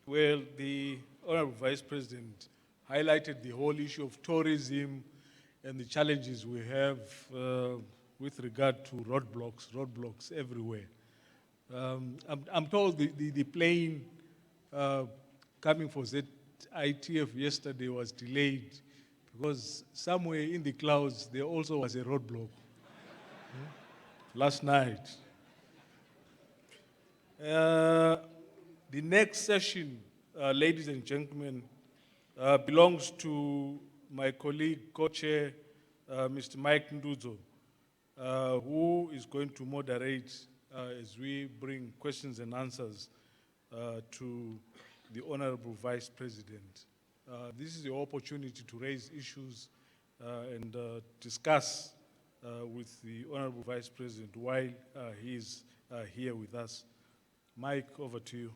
Well, the Honorable Vice President highlighted the whole issue of tourism and the challenges we have with regard to roadblocks everywhere. I'm told the plane coming for ZITF yesterday was delayed because somewhere in the clouds there also was a roadblock last night. The next session, ladies and gentlemen, belongs to my colleague, co-chair, Mr. Mike Nduzo, who is going to moderate as we bring questions and answers to the Honorable Vice President. This is the opportunity to raise issues and discuss with the Honorable Vice President while he is here with us. Mike, over to you.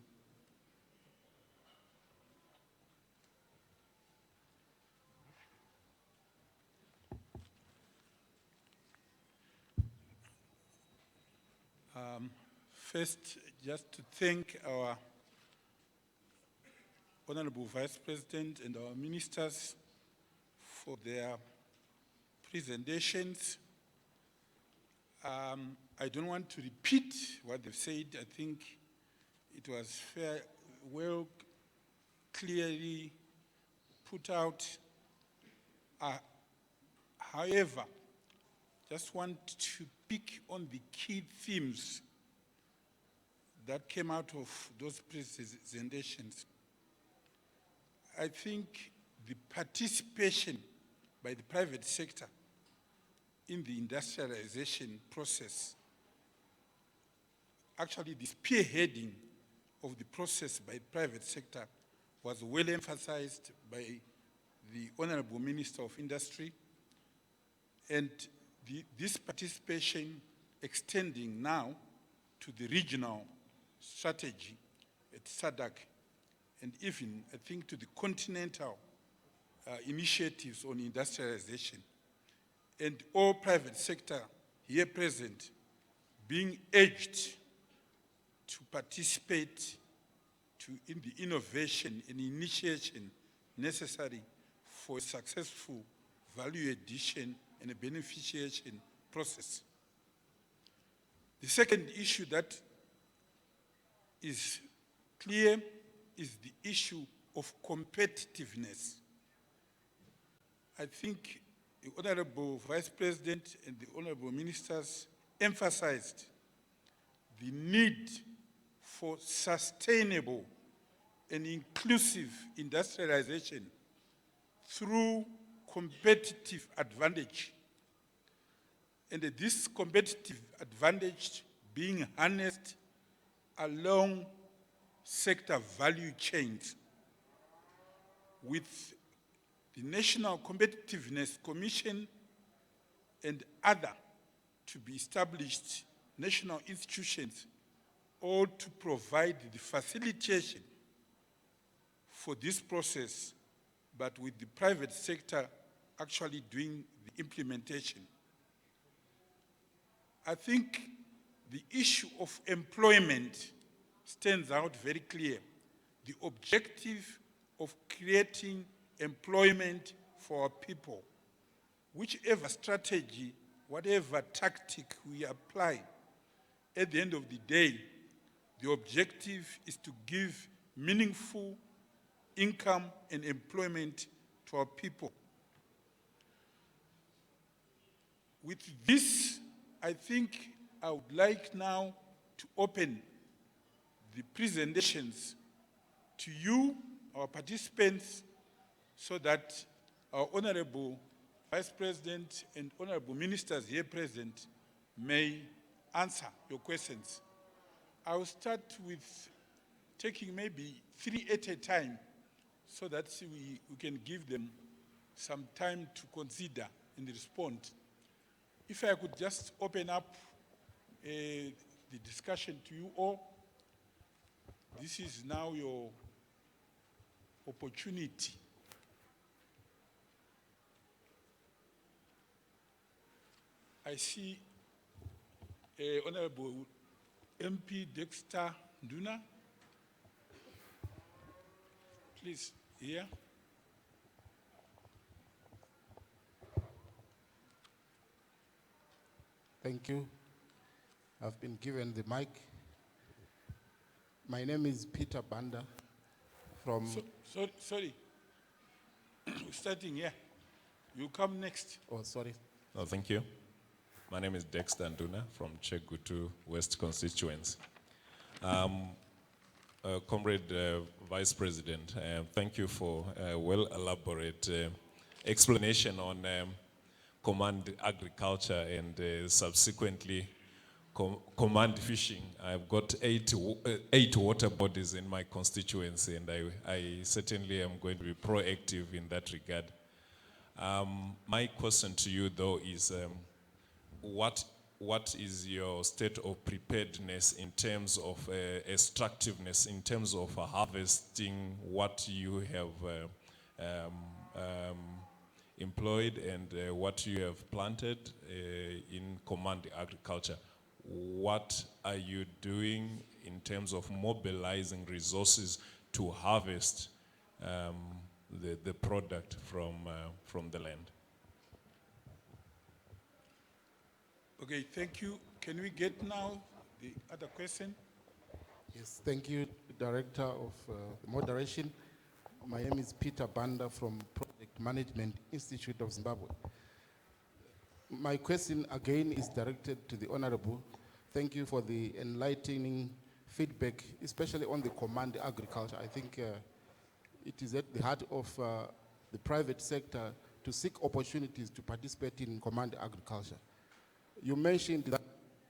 First, just to thank our Honorable Vice President and our ministers for their presentations. I don't want to repeat what they've said. I think it was well, clearly put out. However, just want to pick on the key themes that came out of those presentations. I think the participation by the private sector in the industrialization process, actually the spearheading of the process by the private sector was well emphasized by the Honorable Minister of Industry, and this participation extending now to the regional strategy at SADC, and even, I think, to the continental initiatives on industrialization. And all private sector here present being urged to participate in the innovation and initiation necessary for a successful value addition and a beneficiation process. The second issue that is clear is the issue of competitiveness. I think the Honorable Vice President and the Honorable Ministers emphasized the need for sustainable and inclusive industrialization through competitive advantage. And this competitive advantage being harnessed along sector value chains with the National Competitiveness Commission and other to be established national institutions, all to provide the facilitation for this process, but with the private sector actually doing the implementation. I think the issue of employment stands out very clear. The objective of creating employment for our people, whichever strategy, whatever tactic we apply, at the end of the day, the objective is to give meaningful income and employment to our people. With this, I think I would like now to open the presentations to you, our participants, so that our Honorable Vice President and Honorable Ministers here present may answer your questions. I will start with taking maybe 3 at a time so that we can give them some time to consider and respond. If I could just open up the discussion to you all. This is now your opportunity. I see Honorable MP Dexter Nduna. Please, here.
Thank you. I've been given the mic. My name is Peter Banda from...
Sorry. Starting here. You come next.
Oh, sorry.
Oh, thank you. My name is Dexter Nduna from Chegutu West Constituency. Comrade Vice President, thank you for a well-elaborate explanation on command agriculture and subsequently command fishing. I've got eight water bodies in my constituency, and I certainly am going to be proactive in that regard. My question to you, though, is what is your state of preparedness in terms of extractiveness, in terms of harvesting what you have employed and what you have planted in command agriculture? What are you doing in terms of mobilizing resources to harvest the product from the land?
Okay, thank you. Can we get now the other question?
Yes, thank you, Director of Moderation. My name is Peter Banda from Project Management Institute of Zimbabwe. My question again is directed to the Honorable. Thank you for the enlightening feedback, especially on the command agriculture. I think it is at the heart of the private sector to seek opportunities to participate in command agriculture. You mentioned that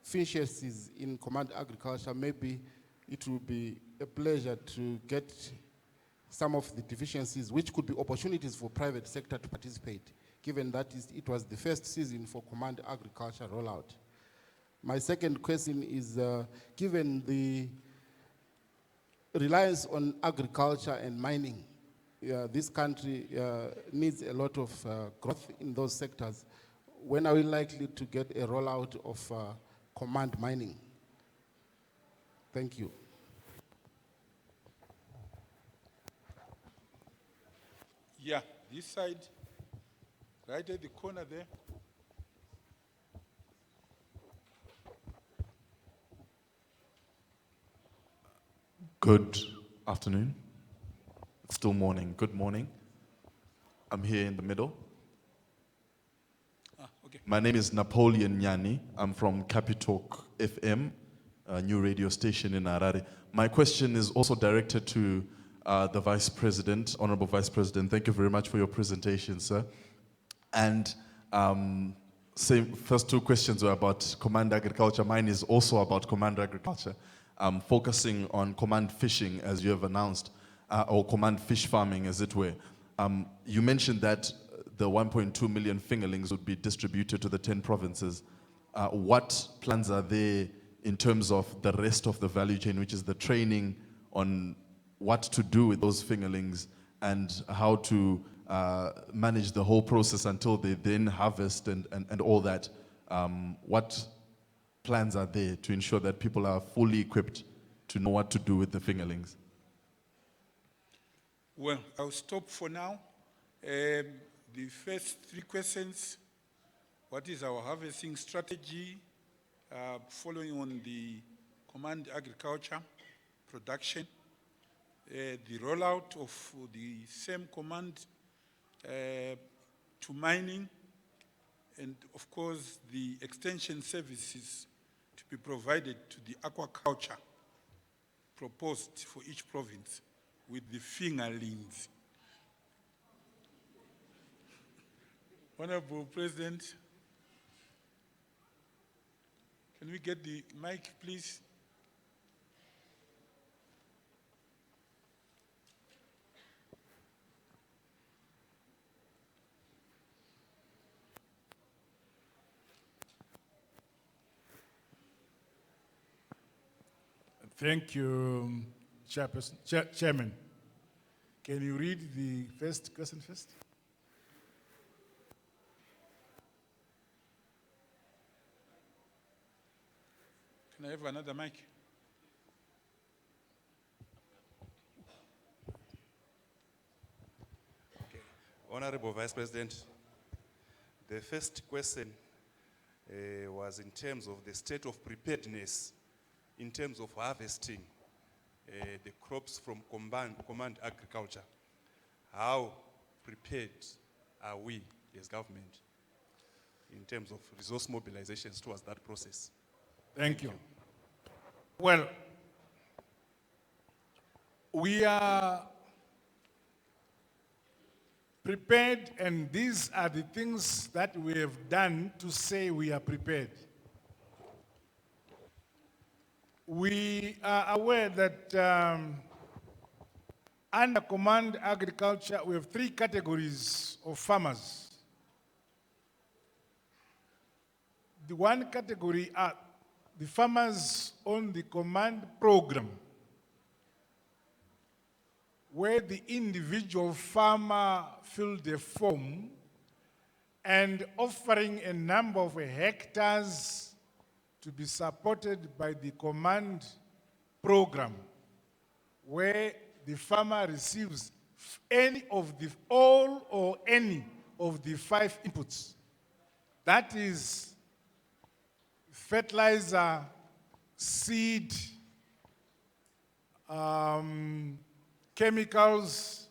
efficiencies in command agriculture, maybe it will be a pleasure to get some of the deficiencies, which could be opportunities for private sector to participate, given that it was the first season for command agriculture rollout. My second question is, given the reliance on agriculture and mining, this country needs a lot of growth in those sectors. When are we likely to get a rollout of command mining? Thank you.
Yeah, this side, right at the corner there.
Good afternoon. It's still morning. Good morning. I'm here in the middle.
Okay.
My name is Napoleon Nyani. I'm from Capitalk FM, a new radio station in Harare. My question is also directed to the Vice President, Honorable Vice President. Thank you very much for your presentation, sir. And first two questions were about command agriculture. Mine is also about command agriculture, focusing on command fishing, as you have announced, or command fish farming, as it were. You mentioned that the 1.2 million fingerlings would be distributed to the 10 provinces. What plans are there in terms of the rest of the value chain, which is the training on what to do with those fingerlings and how to manage the whole process until they then harvest and all that? What plans are there to ensure that people are fully equipped to know what to do with the fingerlings?
Well, I'll stop for now. The first three questions: what is our harvesting strategy following on the command agriculture production? The rollout of the same command to mining, and of course the extension services to be provided to the aquaculture proposed for each province with the fingerlings. Honorable President, can we get the mic, please?
Thank you, Chairman. Can you read the first question first?
Can I have another mic?
Okay. Honorable Vice President, the first question was in terms of the state of preparedness in terms of harvesting the crops from command agriculture. How prepared are we as government in terms of resource mobilizations towards that process?
Thank you. Well, we are prepared, and these are the things that we have done to say we are prepared. We are aware that under command agriculture, we have three categories of farmers. The one category are the farmers on the command program, where the individual farmer filled a form and offering a number of hectares to be supported by the command program, where the farmer receives all or any of the 5 inputs. That is fertilizer, seed, chemicals,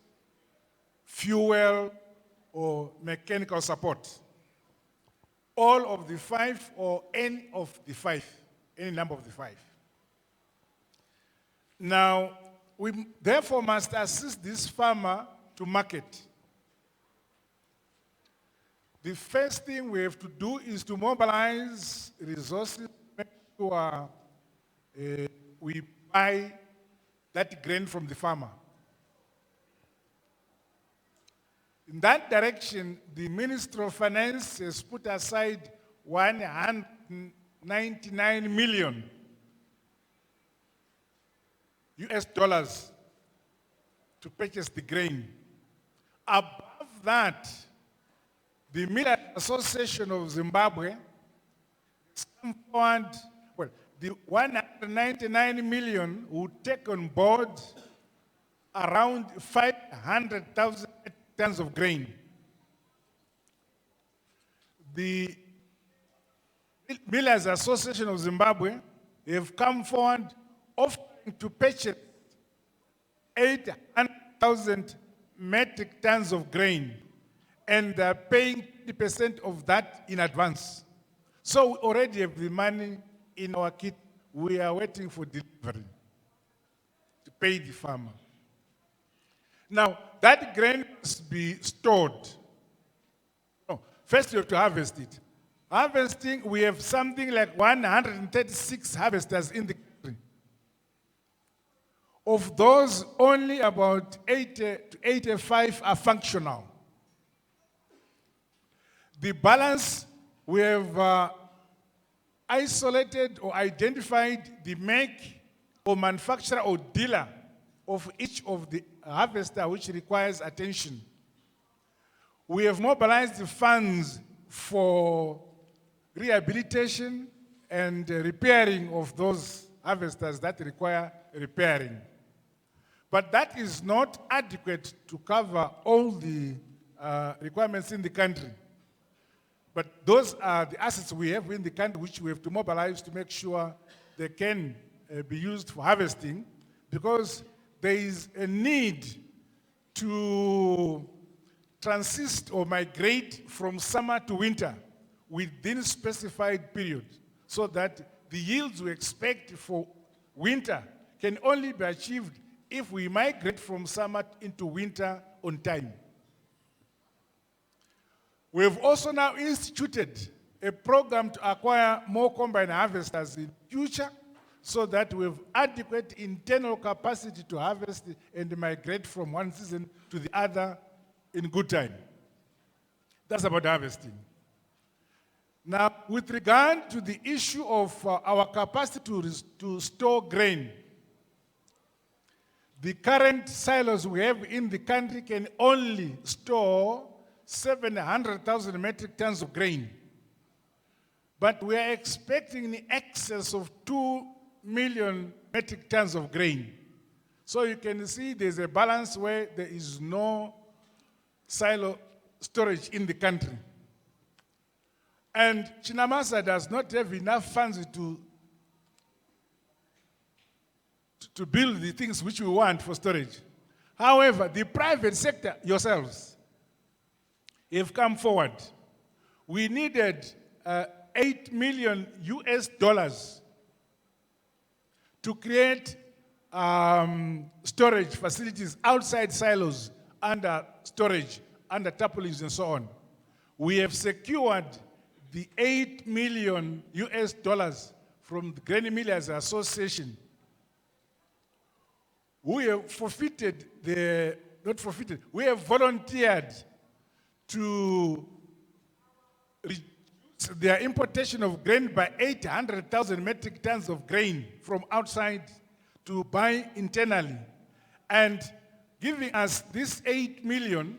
fuel, or mechanical support. All of the 5 or any of the 5, any number of the 5. Now, we therefore must assist this farmer to market. The first thing we have to do is to mobilize resources, make sure we buy that grain from the farmer. In that direction, the Ministry of Finance has put aside 199 million US dollars to purchase the grain. Above that, the Millers Association of Zimbabwe has come forward, well, the 199 million will take on board around 500,000 tons of grain. The Millers Association of Zimbabwe have come forward offering to purchase 800,000 metric tons of grain, and they're paying 50% of that in advance. So we already have the money in our kit. We are waiting for delivery to pay the farmer. Now, that grain must be stored. No, first you have to harvest it. Harvesting, we have something like 136 harvesters in the country. Of those, only about 80 to 85 are functional. The balance, we have isolated or identified the make or manufacturer or dealer of each of the harvester which requires attention. We have mobilized the funds for rehabilitation and repairing of those harvesters that require repairing. But that is not adequate to cover all the requirements in the country. But those are the assets we have in the country which we have to mobilize to make sure they can be used for harvesting, because there is a need to transist or migrate from summer to winter within specified period, so that the yields we expect for winter can only be achieved if we migrate from summer into winter on time. We have also now instituted a program to acquire more combine harvesters in future, so that we have adequate internal capacity to harvest and migrate from one season to the other in good time. That's about harvesting. Now, with regard to the issue of our capacity to store grain, the current silos we have in the country can only store 700,000 metric tons of grain. But we are expecting in excess of 2 million metric tons of grain. So you can see there's a balance where there is no silo storage in the country. And Chinamasa does not have enough funds to build the things which we want for storage. However, the private sector, yourselves, have come forward. We needed 8 million US dollars to create storage facilities outside silos, under storage, under tarpaulins and so on. We have secured the 8 million US dollars from the Grain Millers Association. We have we have volunteered to reduce their importation of grain by 800,000 metric tons of grain from outside to buy internally. And giving us this 8 million,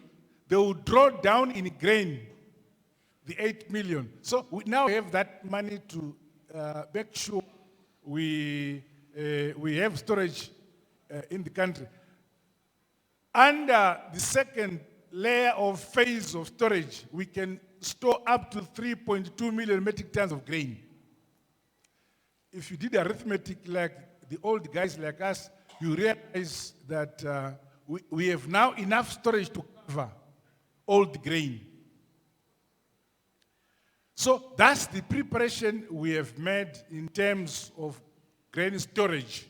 they will draw down in grain the 8 million. So we now have that money to make sure we have storage in the country. Under the second layer of phase of storage, we can store up to 3.2 million metric tons of grain. If you did arithmetic like the old guys like us, you realize that we have now enough storage to cover all the grain. So that's the preparation we have made in terms of grain storage.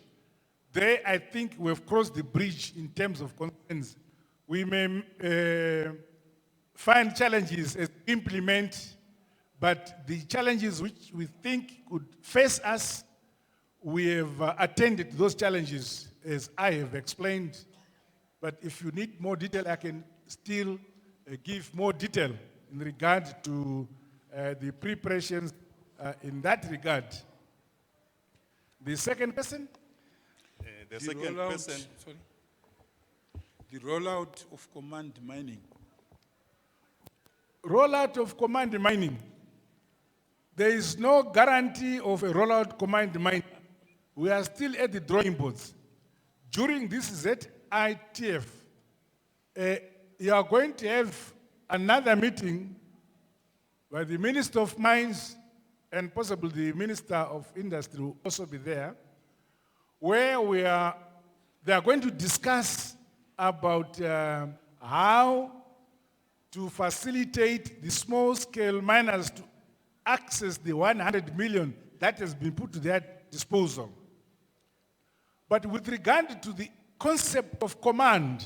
there I think we've crossed the bridge in terms of concerns. We may find challenges as we implement, but the challenges which we think could face us, we have attended those challenges as I have explained. But if you need more detail, I can still give more detail in regard to the preparations in that regard. The second question?
The second question.
Sorry. The rollout of command mining.
Rollout of command mining. There is no guarantee of a rollout command mining. We are still at the drawing boards. During this ZITF, you are going to have another meeting where the Minister of Mines and possibly the Minister of Industry will also be there, where they are going to discuss about how to facilitate the small-scale miners to access the 100 million that has been put to their disposal. But with regard to the concept of command,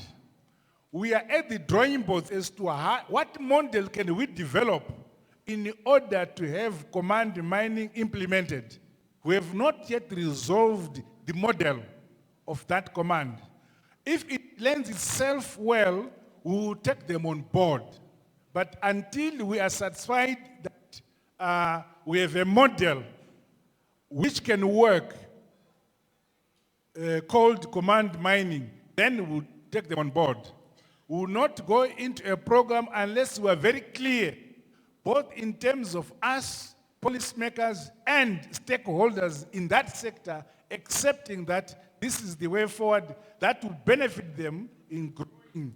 we are at the drawing board as to what model can we develop in order to have command mining implemented. We have not yet resolved the model of that command. If it lends itself well, we will take them on board. But until we are satisfied that we have a model which can work, called command mining, then we'll take them on board. We will not go into a program unless we are very clear, both in terms of us, policymakers, and stakeholders in that sector, accepting that this is the way forward that will benefit them in growing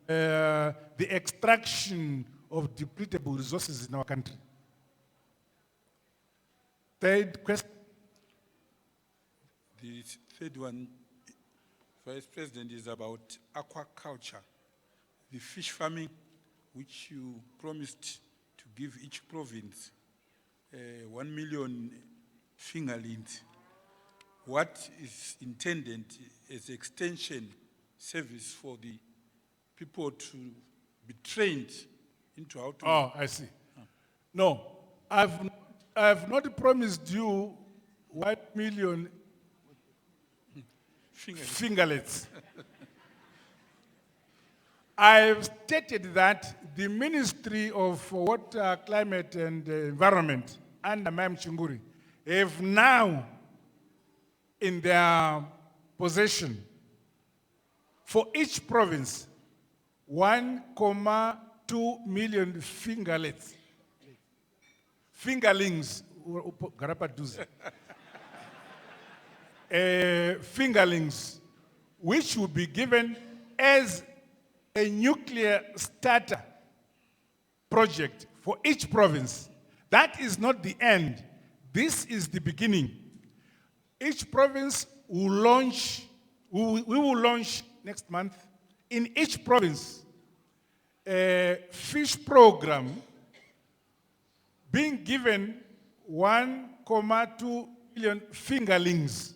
the extraction of depletable resources in our country. Third question.
The third one, Vice President, is about aquaculture, the fish farming, which you promised to give each province 1 million fingerlings. What is intended as extension service for the people to be trained into how to...
Oh, I see. No, I've not promised you 1 million fingerlets. I've stated that the Ministry of Water, Climate and Environment under Mam Chinguri have now in their possession for each province 1.2 million fingerlets. Fingerlings. Fingerlings, which will be given as a nuclear starter project for each province. That is not the end. This is the beginning. Each province will launch, we will launch next month in each province a fish program being given 1.2 million fingerlings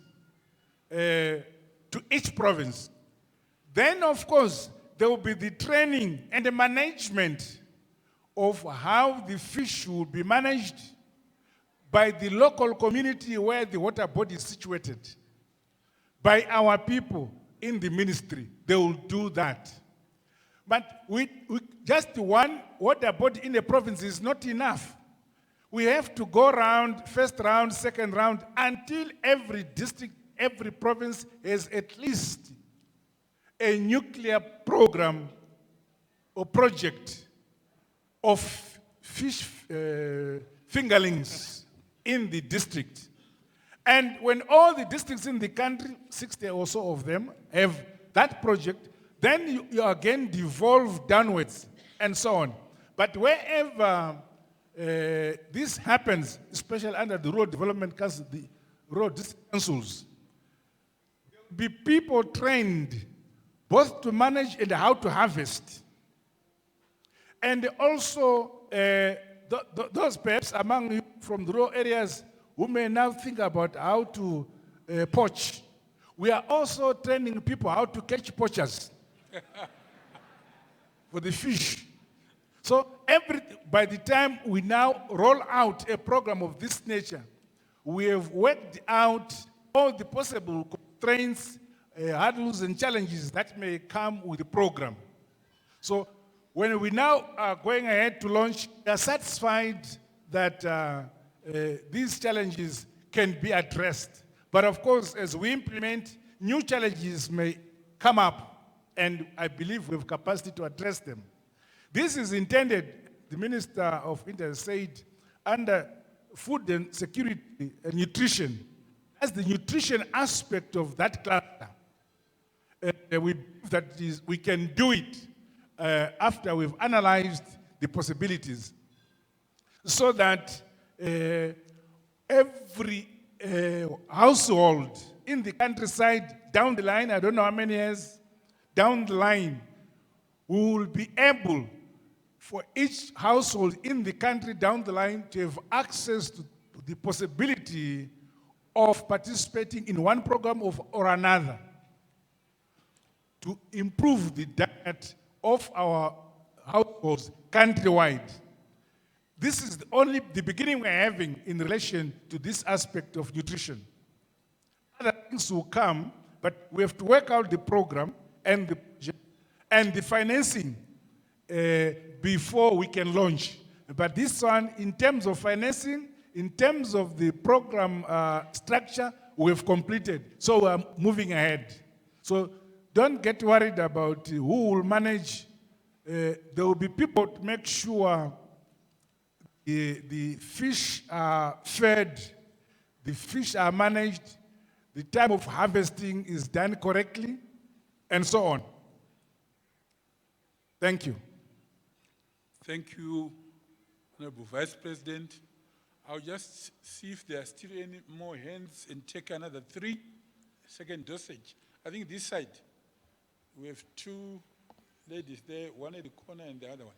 to each province. Then, of course, there will be the training and the management of how the fish will be managed by the local community where the water body is situated, by our people in the ministry. They will do that. But just one water body in a province is not enough. We have to go around, first round, second round, until every district, every province has at least a nuclear program or project of fish fingerlings in the district. And when all the districts in the country, 60 or so of them, have that project, then you again devolve downwards and so on. But wherever this happens, especially under the Road Development Council, the road district councils, there will be people trained both to manage and how to harvest. And also, those perhaps among you from the rural areas who may now think about how to poach, We are also training people how to catch poachers for the fish. So by the time we now roll out a program of this nature, we have worked out all the possible constraints, hurdles, and challenges that may come with the program. So when we now are going ahead to launch, we are satisfied that these challenges can be addressed. But of course, as we implement, new challenges may come up, and I believe we have capacity to address them. This is intended, the Minister of Inter said, under food and security and nutrition, as the nutrition aspect of that cluster. We believe that we can do it after we've analyzed the possibilities, so that every household in the countryside down the line, I don't know how many years, down the line, we will be able for each household in the country down the line to have access to the possibility of participating in one program or another to improve the diet of our households countrywide. This is only the beginning we're having in relation to this aspect of nutrition. Other things will come, but we have to work out the program and the financing before we can launch. But this one, in terms of financing, in terms of the program structure, we have completed. So we're moving ahead. So don't get worried about who will manage. There will be people to make sure the fish are fed, the fish are managed, the time of harvesting is done correctly, and so on. Thank you.
Thank you, Honorable Vice President. I'll just see if there are still any more hands and take another 3. Second dosage. I think this side, we have 2 ladies there, one at the corner and the other one.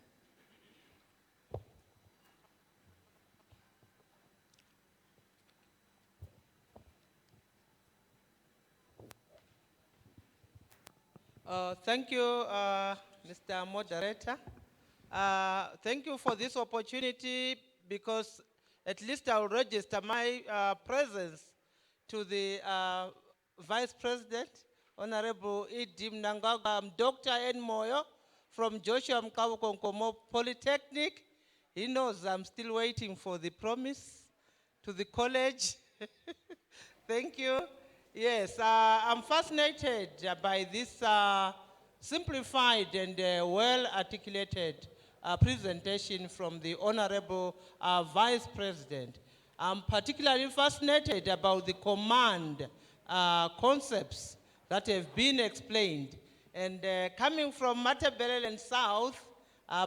Thank you, Mr. Moderator. Thank you for this opportunity, because at least I'll register my presence to the Vice President, Honorable Idim Nangaga. I'm Dr. N. Moyo from Joshua Mkabukonkomo Polytechnic. He knows I'm still waiting for the promise to the college. Thank you. Yes, I'm fascinated by this simplified and well-articulated presentation from the Honorable Vice President. I'm particularly fascinated about the command concepts that have been explained. And coming from Matabeleland South,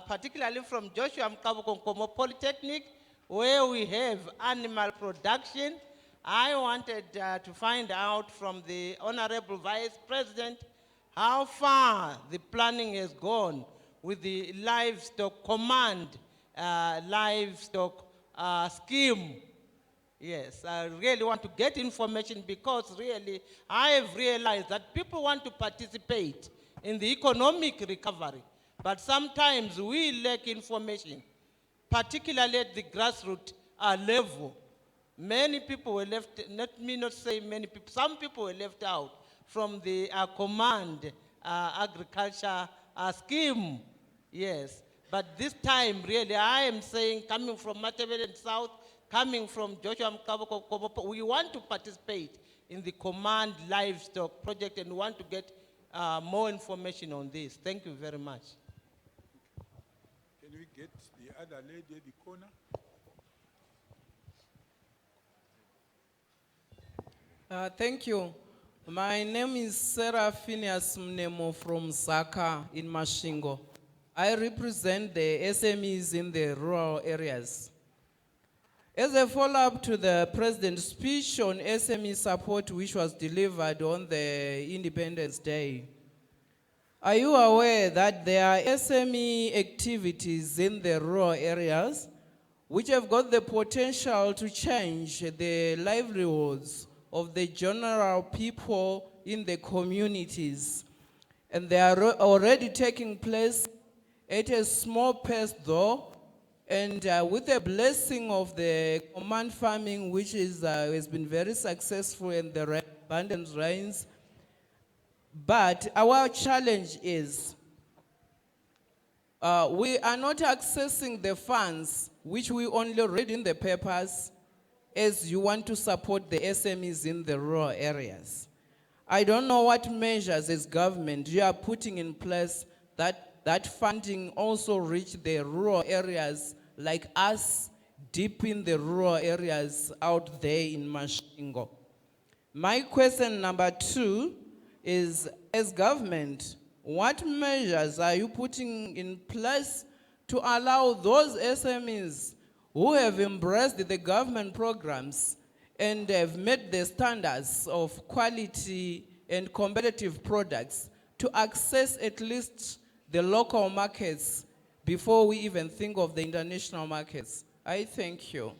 particularly from Joshua Mkabukonkomo Polytechnic, where we have animal production, I wanted to find out from the Honorable Vice President how far the planning has gone with the livestock command, livestock scheme. Yes, I really want to get information, because really I have realized that people want to participate in the economic recovery, but sometimes we lack information, particularly at the grassroots level. Many people were left, let me not say many people, some people were left out from the command agriculture scheme. Yes, but this time really I am saying, coming from Matabeleland South, coming from Joshua Mkabukonkomo, we want to participate in the command livestock project and want to get more information on this. Thank you very much.
Can we get the other lady at the corner?
Thank you. My name is Sarah Phineas Mnemo from Zaka in Mashingo. I represent the SMEs in the rural areas. As a follow-up to the President's speech on SME support, which was delivered on the Independence Day, are you aware that there are SME activities in the rural areas which have got the potential to change the livelihoods of the general people in the communities. And they are already taking place at a small pace though, and with the blessing of the command farming, which has been very successful in the abundant rains. But our challenge is we are not accessing the funds which we only read in the papers as you want to support the SMEs in the rural areas. I don't know what measures as government you are putting in place that funding also reach the rural areas like us deep in the rural areas out there in Mashingo. My question number 2 is, as government, what measures are you putting in place to allow those SMEs who have embraced the government programs and have met the standards of quality and competitive products to access at least the local markets before we even think of the international markets? I thank you.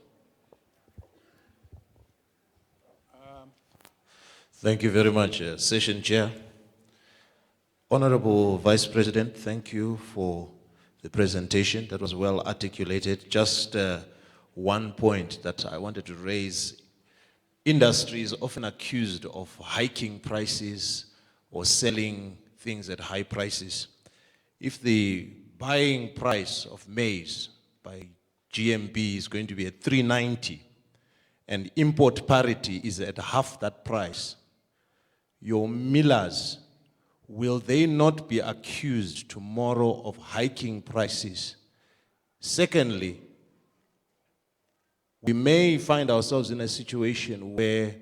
Thank you very much, Session Chair. Honorable Vice President, thank you for the presentation. That was well articulated. Just one point that I wanted to raise. Industry is often accused of hiking prices or selling things at high prices. If the buying price of maize by GMB is going to be at 390 and import parity is at half that price, your millers, will they not be accused tomorrow of hiking prices? Secondly, we may find ourselves in a situation where,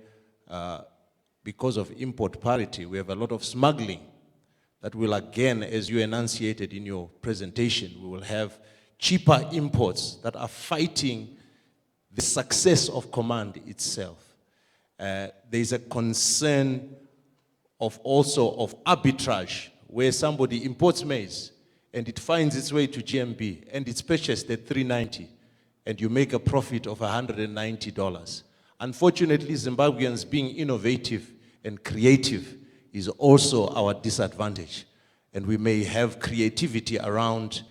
because of import parity, we have a lot of smuggling that will again, as you enunciated in your presentation, we will have cheaper imports that are fighting the success of command itself. There is a concern of arbitrage, where somebody imports maize and it finds its way to GMB and it's purchased at 390 and you make a profit of $190. Unfortunately, Zimbabweans being innovative and creative is also our disadvantage. And we may have creativity around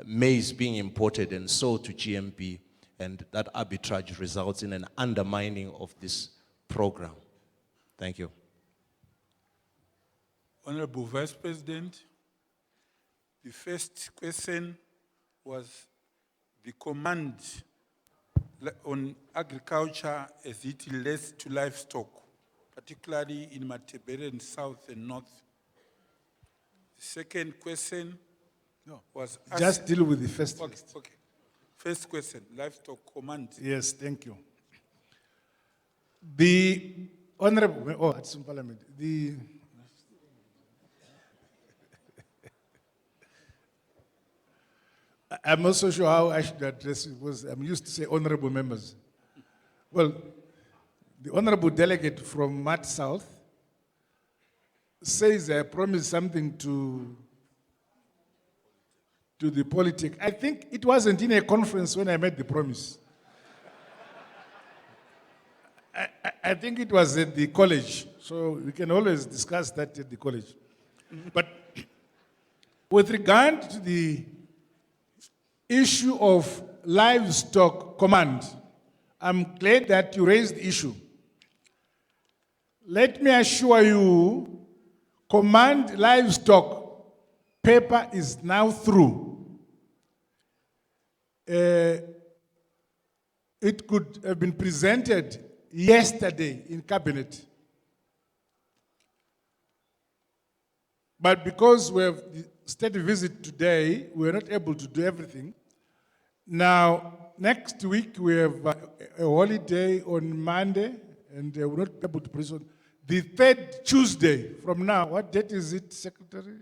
maize being imported and sold to GMB, and that arbitrage results in an undermining of this program. Thank you.
Honorable Vice President, the first question was the command on agriculture as it relates to livestock, particularly in Matebele South and North. The second question was...
Just deal with the first.
Okay. First question, livestock command.
Yes, thank you. The Honorable, it's in Parliament. I'm not so sure how I should address it, because I'm used to say honorable members. Well, the honorable delegate from Mat South says I promised something to the politic. I think it wasn't in a conference when I made the promise. I think it was at the college, so we can always discuss that at the college. But with regard to the issue of livestock command, I'm glad that you raised the issue. Let me assure you, command livestock paper is now through. It could have been presented yesterday in cabinet. But because we have the state visit today, we're not able to do everything. Now, next week we have a holiday on Monday, and we're not able to present. The third Tuesday from now, what date is it, Secretary?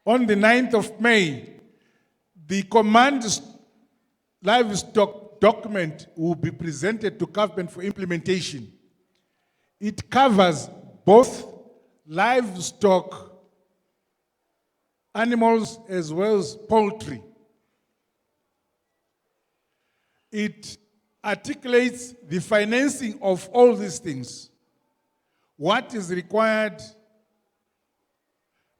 On the 9th of May, the command livestock document will be presented to government for implementation. It covers both livestock, animals, as well as poultry. It
articulates the financing of all these things. What is required?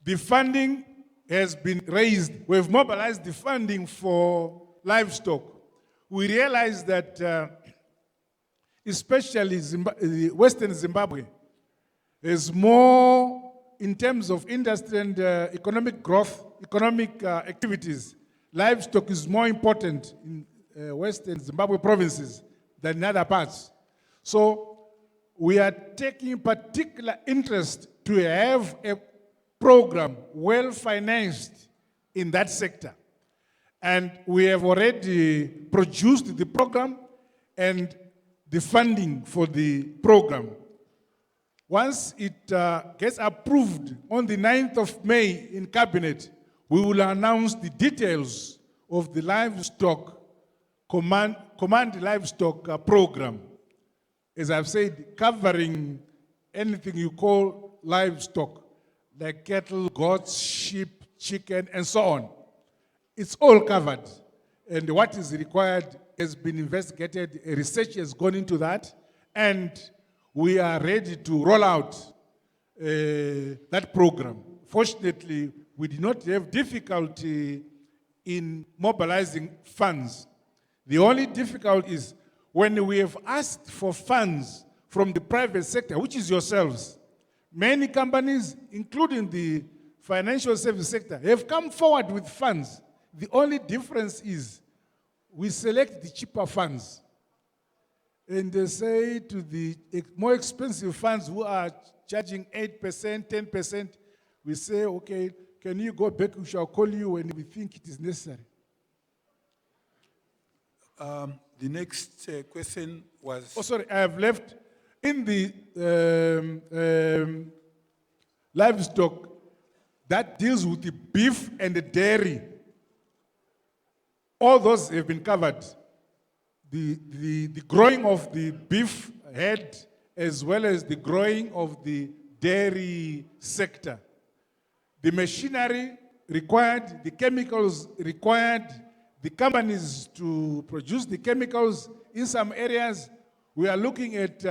The funding has been raised. We've mobilized the funding for livestock. We realize that especially Western Zimbabwe is more in terms of industry and economic growth, economic activities. Livestock is more important in Western Zimbabwe provinces than in other parts. So we are taking particular interest to have a program well financed in that sector. And we have already produced the program and the funding for the program. Once it gets approved on the 9th of May in Cabinet, we will announce the details of the livestock, command livestock program. As I've said, covering anything you call livestock, like cattle, goats, sheep, chicken, and so on. It's all covered. And what is required has been investigated. Research has gone into that. And we are ready to roll out that program. Fortunately, we did not have difficulty in mobilizing funds. The only difficulty is when we have asked for funds from the private sector, which is yourselves. Many companies, including the financial service sector, have come forward with funds. The only difference is we select the cheaper funds. And they say to the more expensive funds who are charging 8%, 10%, we say, okay, can you go back? We shall call you when we think it is necessary.
The next question was...
Oh, sorry, I have left. In the livestock, that deals with the beef and the dairy. All those have been covered. The growing of the beef head as well as the growing of the dairy sector. The machinery required, the chemicals required, the companies to produce the chemicals in some areas. We are looking at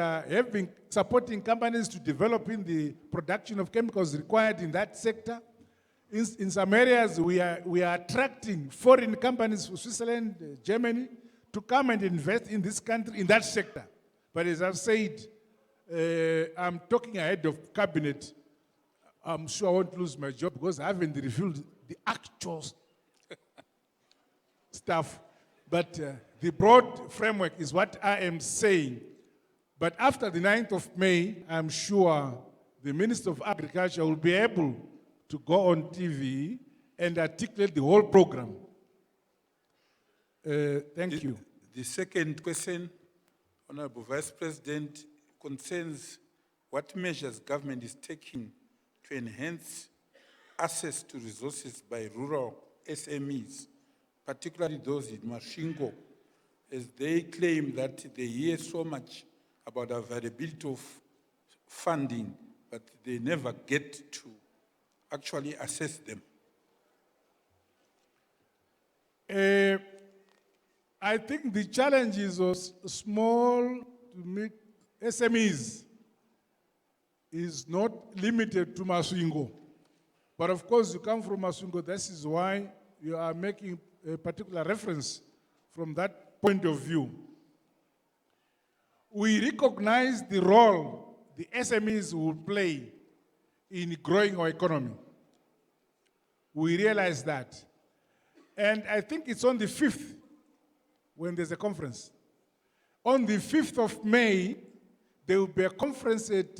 supporting companies to develop in the production of chemicals required in that sector. In some areas, we are attracting foreign companies from Switzerland, Germany, to come and invest in this country, in that sector. But as I've said, I'm talking ahead of cabinet. I'm sure I won't lose my job because I haven't revealed the actual stuff. But the broad framework is what I am saying. But after the 9th of May, I'm sure the Minister of Agriculture will be able to go on TV and articulate the whole program. Thank you.
The second question, Honorable Vice President, concerns what measures government is taking to enhance access to resources by rural SMEs, particularly those in Mashingo, as they claim that they hear so much about availability of funding, but they never get to actually assess them.
I think the challenges of small to mid SMEs is not limited to Masvingo. But of course, you come from Masvingo, this is why you are making a particular reference from that point of view. We recognize the role the SMEs will play in growing our economy. We realize that. And I think it's on the 5th when there's a conference. On the 5th of May, there will be a conference at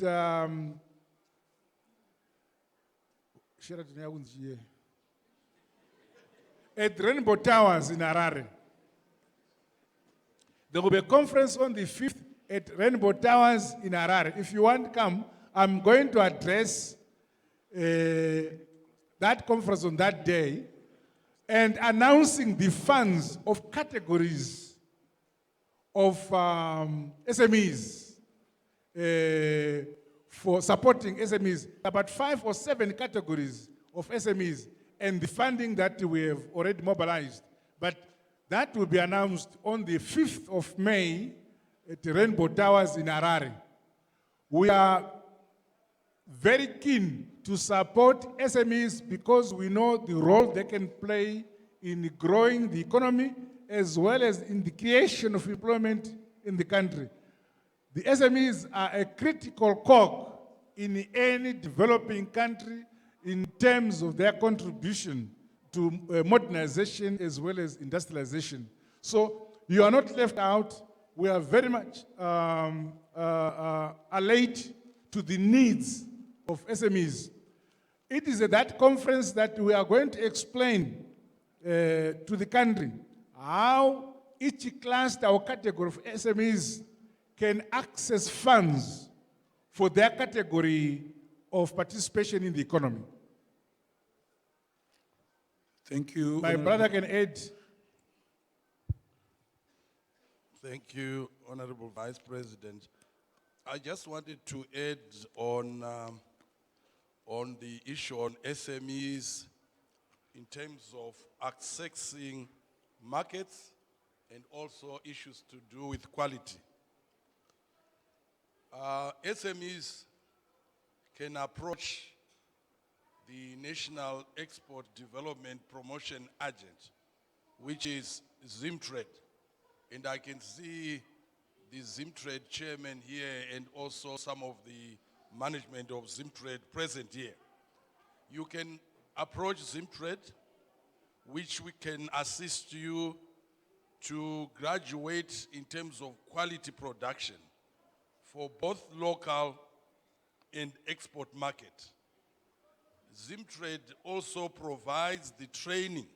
Rainbow Towers in Harare. There will be a conference on the 5th at Rainbow Towers in Harare. If you want to come, I'm going to address that conference on that day and announcing the funds of categories of SMEs for supporting SMEs, about 5 or 7 categories of SMEs and the funding that we have already mobilized. But That will be announced on the 5th of May at the Rainbow Towers in Harare. We are very keen to support SMEs because we know the role they can play in growing the economy as well as in the creation of employment in the country. The SMEs are a critical cog in any developing country in terms of their contribution to modernization as well as industrialization. So you are not left out. We are very much alert to the needs of SMEs. It is at that conference that we are going to explain to the country how each cluster or category of SMEs can access funds for their category of participation in the economy.
Thank you.
My brother can add.
Thank you, Honorable Vice President. I just wanted to add on the issue on SMEs in terms of accessing markets and also issues to do with quality. SMEs can approach the National Export Development Promotion Agent, which is ZIMTRADE. And I can see the ZIMTRADE chairman here and also some of the management of ZIMTRADE present here. You can approach ZIMTRADE, which we can assist you to graduate in terms of quality production for both local and export market. ZIMTRADE also provides the training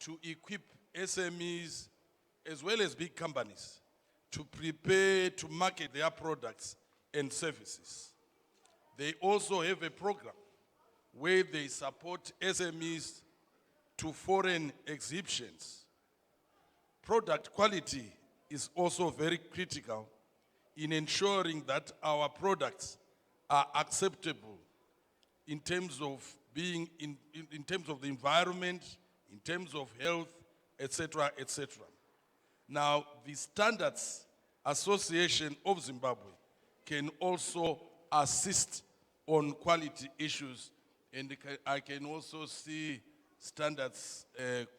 to equip SMEs as well as big companies to prepare to market their products and services. They also have a program where they support SMEs to foreign exhibitions. Product quality is also very critical in ensuring that our products are acceptable in terms of being in terms of the environment, in terms of health, etc., etc. Now, the Standards Association of Zimbabwe can also assist on quality issues, and I can also see Standards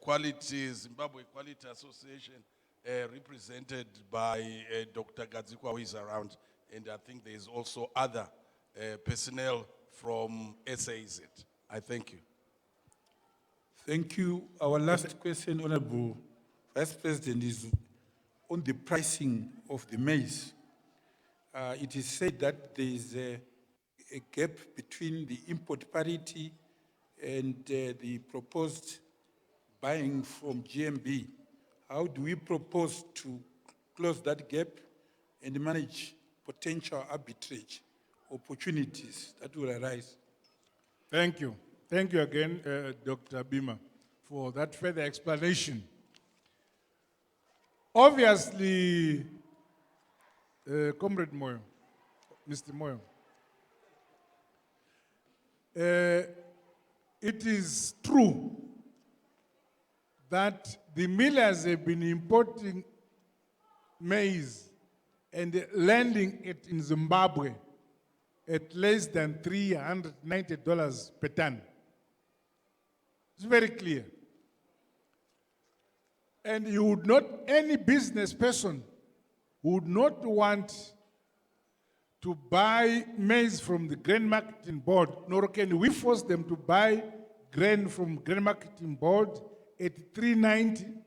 Quality, Zimbabwe Quality Association, represented by Dr. Gadzikwa, who is around, and I think there is also other personnel from SAZ. I thank you.
Thank you. Our last question, Honorable Vice President, is on the pricing of the maize. It is said that there is a gap between the import parity and the proposed buying from GMB. How do we propose to close that gap and manage potential arbitrage opportunities that will arise?
Thank you. Thank you again, Dr. Bima, for that further explanation. Obviously, Comrade Moyo, Mr. Moyo, it is true that the millers have been importing maize and landing it in Zimbabwe at less than $390 per ton. It's very clear. And you would not, any business person would not want to buy maize from the Grain Marketing Board, nor can we force them to buy grain from Grain Marketing Board at $390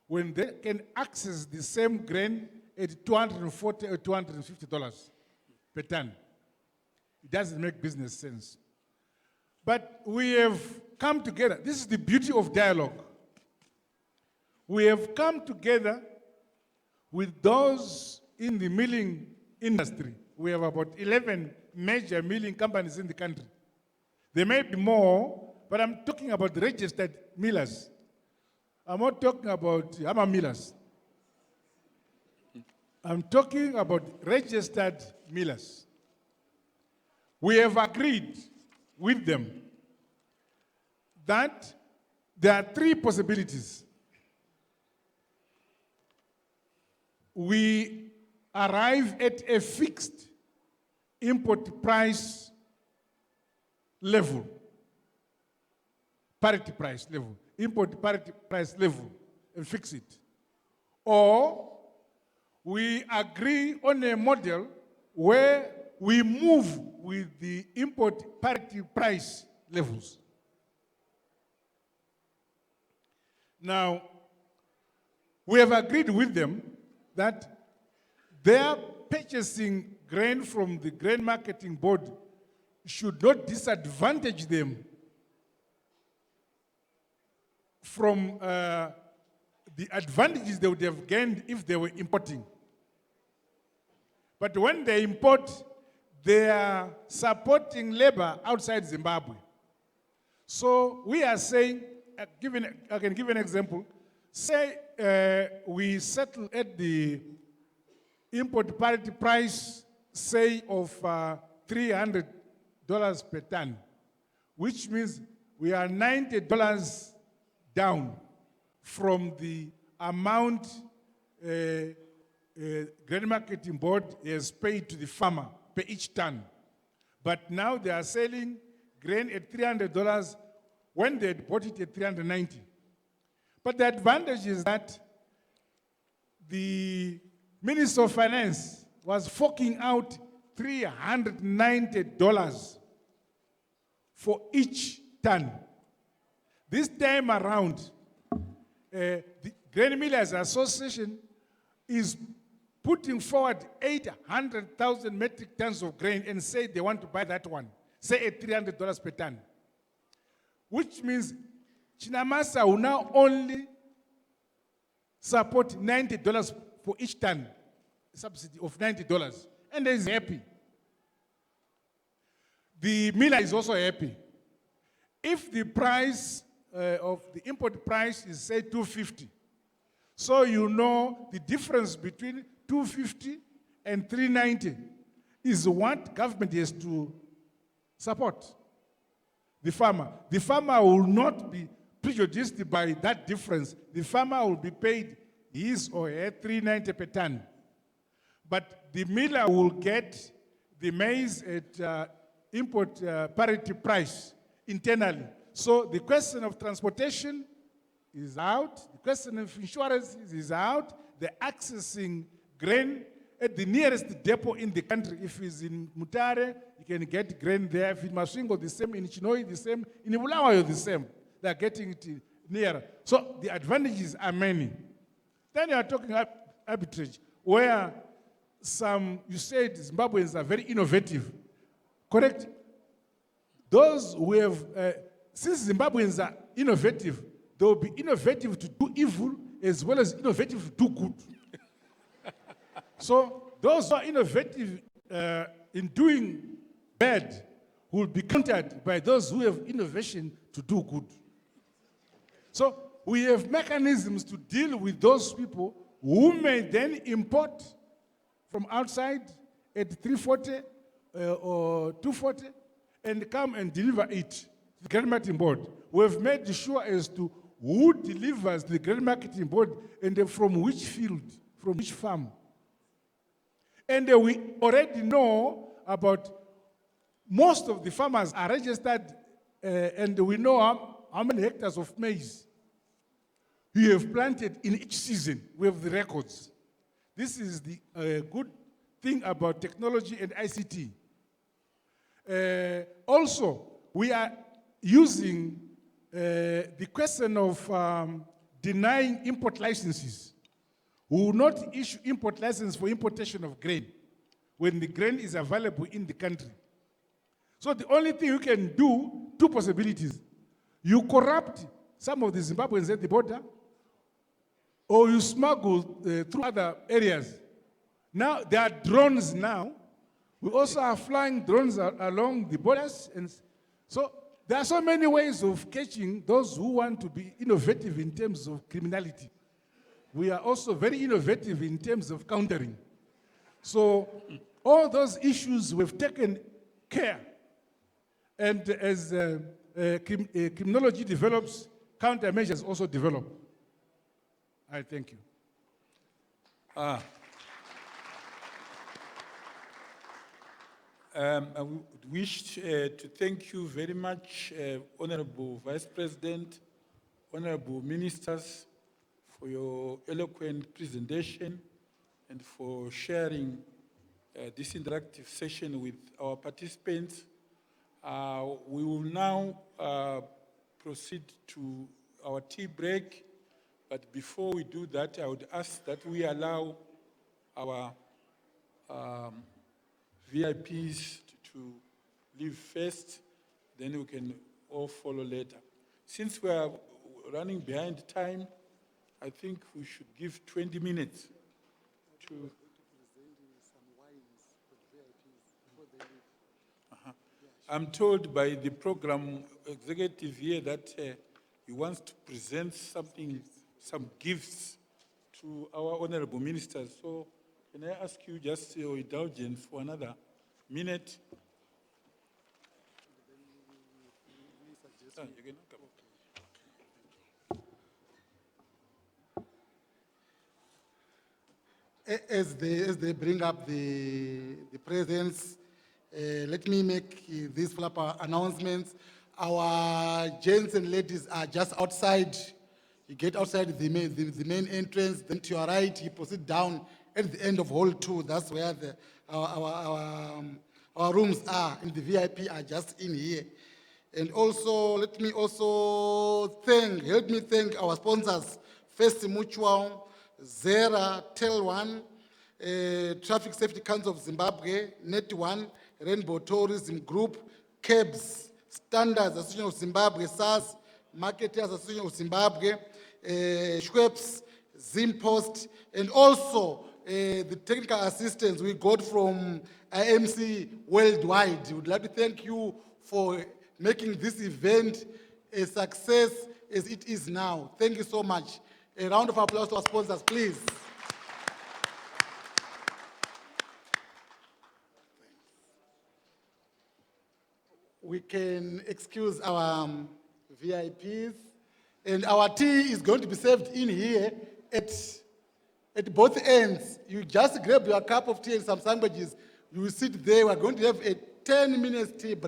when they can access the same grain at $240 or $250 per ton. It doesn't make business sense. But we have come together. This is the beauty of dialogue. We have come together with those in the milling industry. We have about 11 major milling companies in the country. There may be more, but I'm talking about registered millers. I'm not talking about hammer millers. I'm talking about registered millers. We have agreed with them that there are three possibilities. we arrive at a fixed import price level, parity price level, import parity price level, and fix it. Or we agree on a model where we move with the import parity price levels. Now, we have agreed with them that their purchasing grain from the Grain Marketing Board should not disadvantage them from the advantages they would have gained if they were importing. But when they import, they are supporting labor outside Zimbabwe. So we are saying, I can give an example. Say we settle at the import parity price, say of $300 per ton, which means we are $90 down from the amount Grain Marketing Board has paid to the farmer per each ton. But now they are selling grain at $300 when they had bought it at $390. But the advantage is that the Minister of Finance was forking out $390 for each ton. This time around, the Grain Millers Association is putting forward 800,000 metric tons of grain and say they want to buy that one, say at $300 per ton. Which means Chinamasa will now only support $90 for each ton, subsidy of $90, and they is happy. The miller is also happy. If the price of the import price is, say, $250, so you know the difference between $250 and $390 is what government has to support the farmer. The farmer will not be prejudiced by that difference. The farmer will be paid his or her $390 per ton. But the miller will get the maize at import parity price internally. So the question of transportation is out. The question of insurance is out. They're accessing grain at the nearest depot in the country. If it's in Mutare, you can get grain there. If in Masvingo, the same. In Chinoi, the same. In Bulawayo, the same. They're getting it nearer. So the advantages are many. Then you are talking arbitrage, where you said Zimbabweans are very innovative. Correct? Those who have, since Zimbabweans are innovative, they will be innovative to do evil as well as innovative to do good. So those who are innovative in doing bad will be countered by those who have innovation to do good. So we have mechanisms to deal with those people who may then import from outside at 340 or 240 and come and deliver it to the Grain Marketing Board. We have made sure as to who delivers the Grain Marketing Board and from which field, from which farm. And we already know about most of the farmers are registered and we know how many hectares of maize you have planted in each season. We have the records. This is the good thing about technology and ICT. Also, we are using the question of denying import licenses. We will not issue import license for importation of grain when the grain is available in the country. So the only thing you can do, two possibilities. You corrupt some of the Zimbabweans at the border, or you smuggle through other areas. Now, there are drones now. We also are flying drones along the borders. And so there are so many ways of catching those who want to be innovative in terms of criminality. We are also very innovative in terms of countering. So all those issues we've taken care. And as criminology develops, countermeasures also develop. I thank you.
I would wish to thank you very much, Honorable Vice President, Honorable Ministers, for your eloquent presentation and for sharing this interactive session with our participants. We will now proceed to our tea break, but before we do that, I would ask that we allow our VIPs to leave first, then we can all follow later. Since we are running behind time, I think we should give 20 minutes to... I'm told by the program executive here that he wants to present something, some gifts to our honorable ministers. So can I ask you just your indulgence for another minute?
As they bring up the presents, let me make these flapper announcements. Our gents and ladies are just outside. You get outside the main entrance, then to your right, you proceed down at the end of hall 2. That's where our rooms are, and the VIP are just in here. And also, let me also help me thank our sponsors, First Mutual, Zera, Tel1, Traffic Safety Council of Zimbabwe, Net1, Rainbow Tourism Group, KEBS, Standards Association of Zimbabwe, SAS, Marketers Association of Zimbabwe, Schweppes, Zimpost, and also the technical assistance we got from IMC Worldwide. We would like to thank you for making this event a success as it is now. Thank you so much. A round of applause to our sponsors, please. We can excuse our VIPs, and our tea is going to be served in here at both ends. You just grab your cup of tea and some sandwiches. You will sit there. We're going to have a 10 minutes tea break.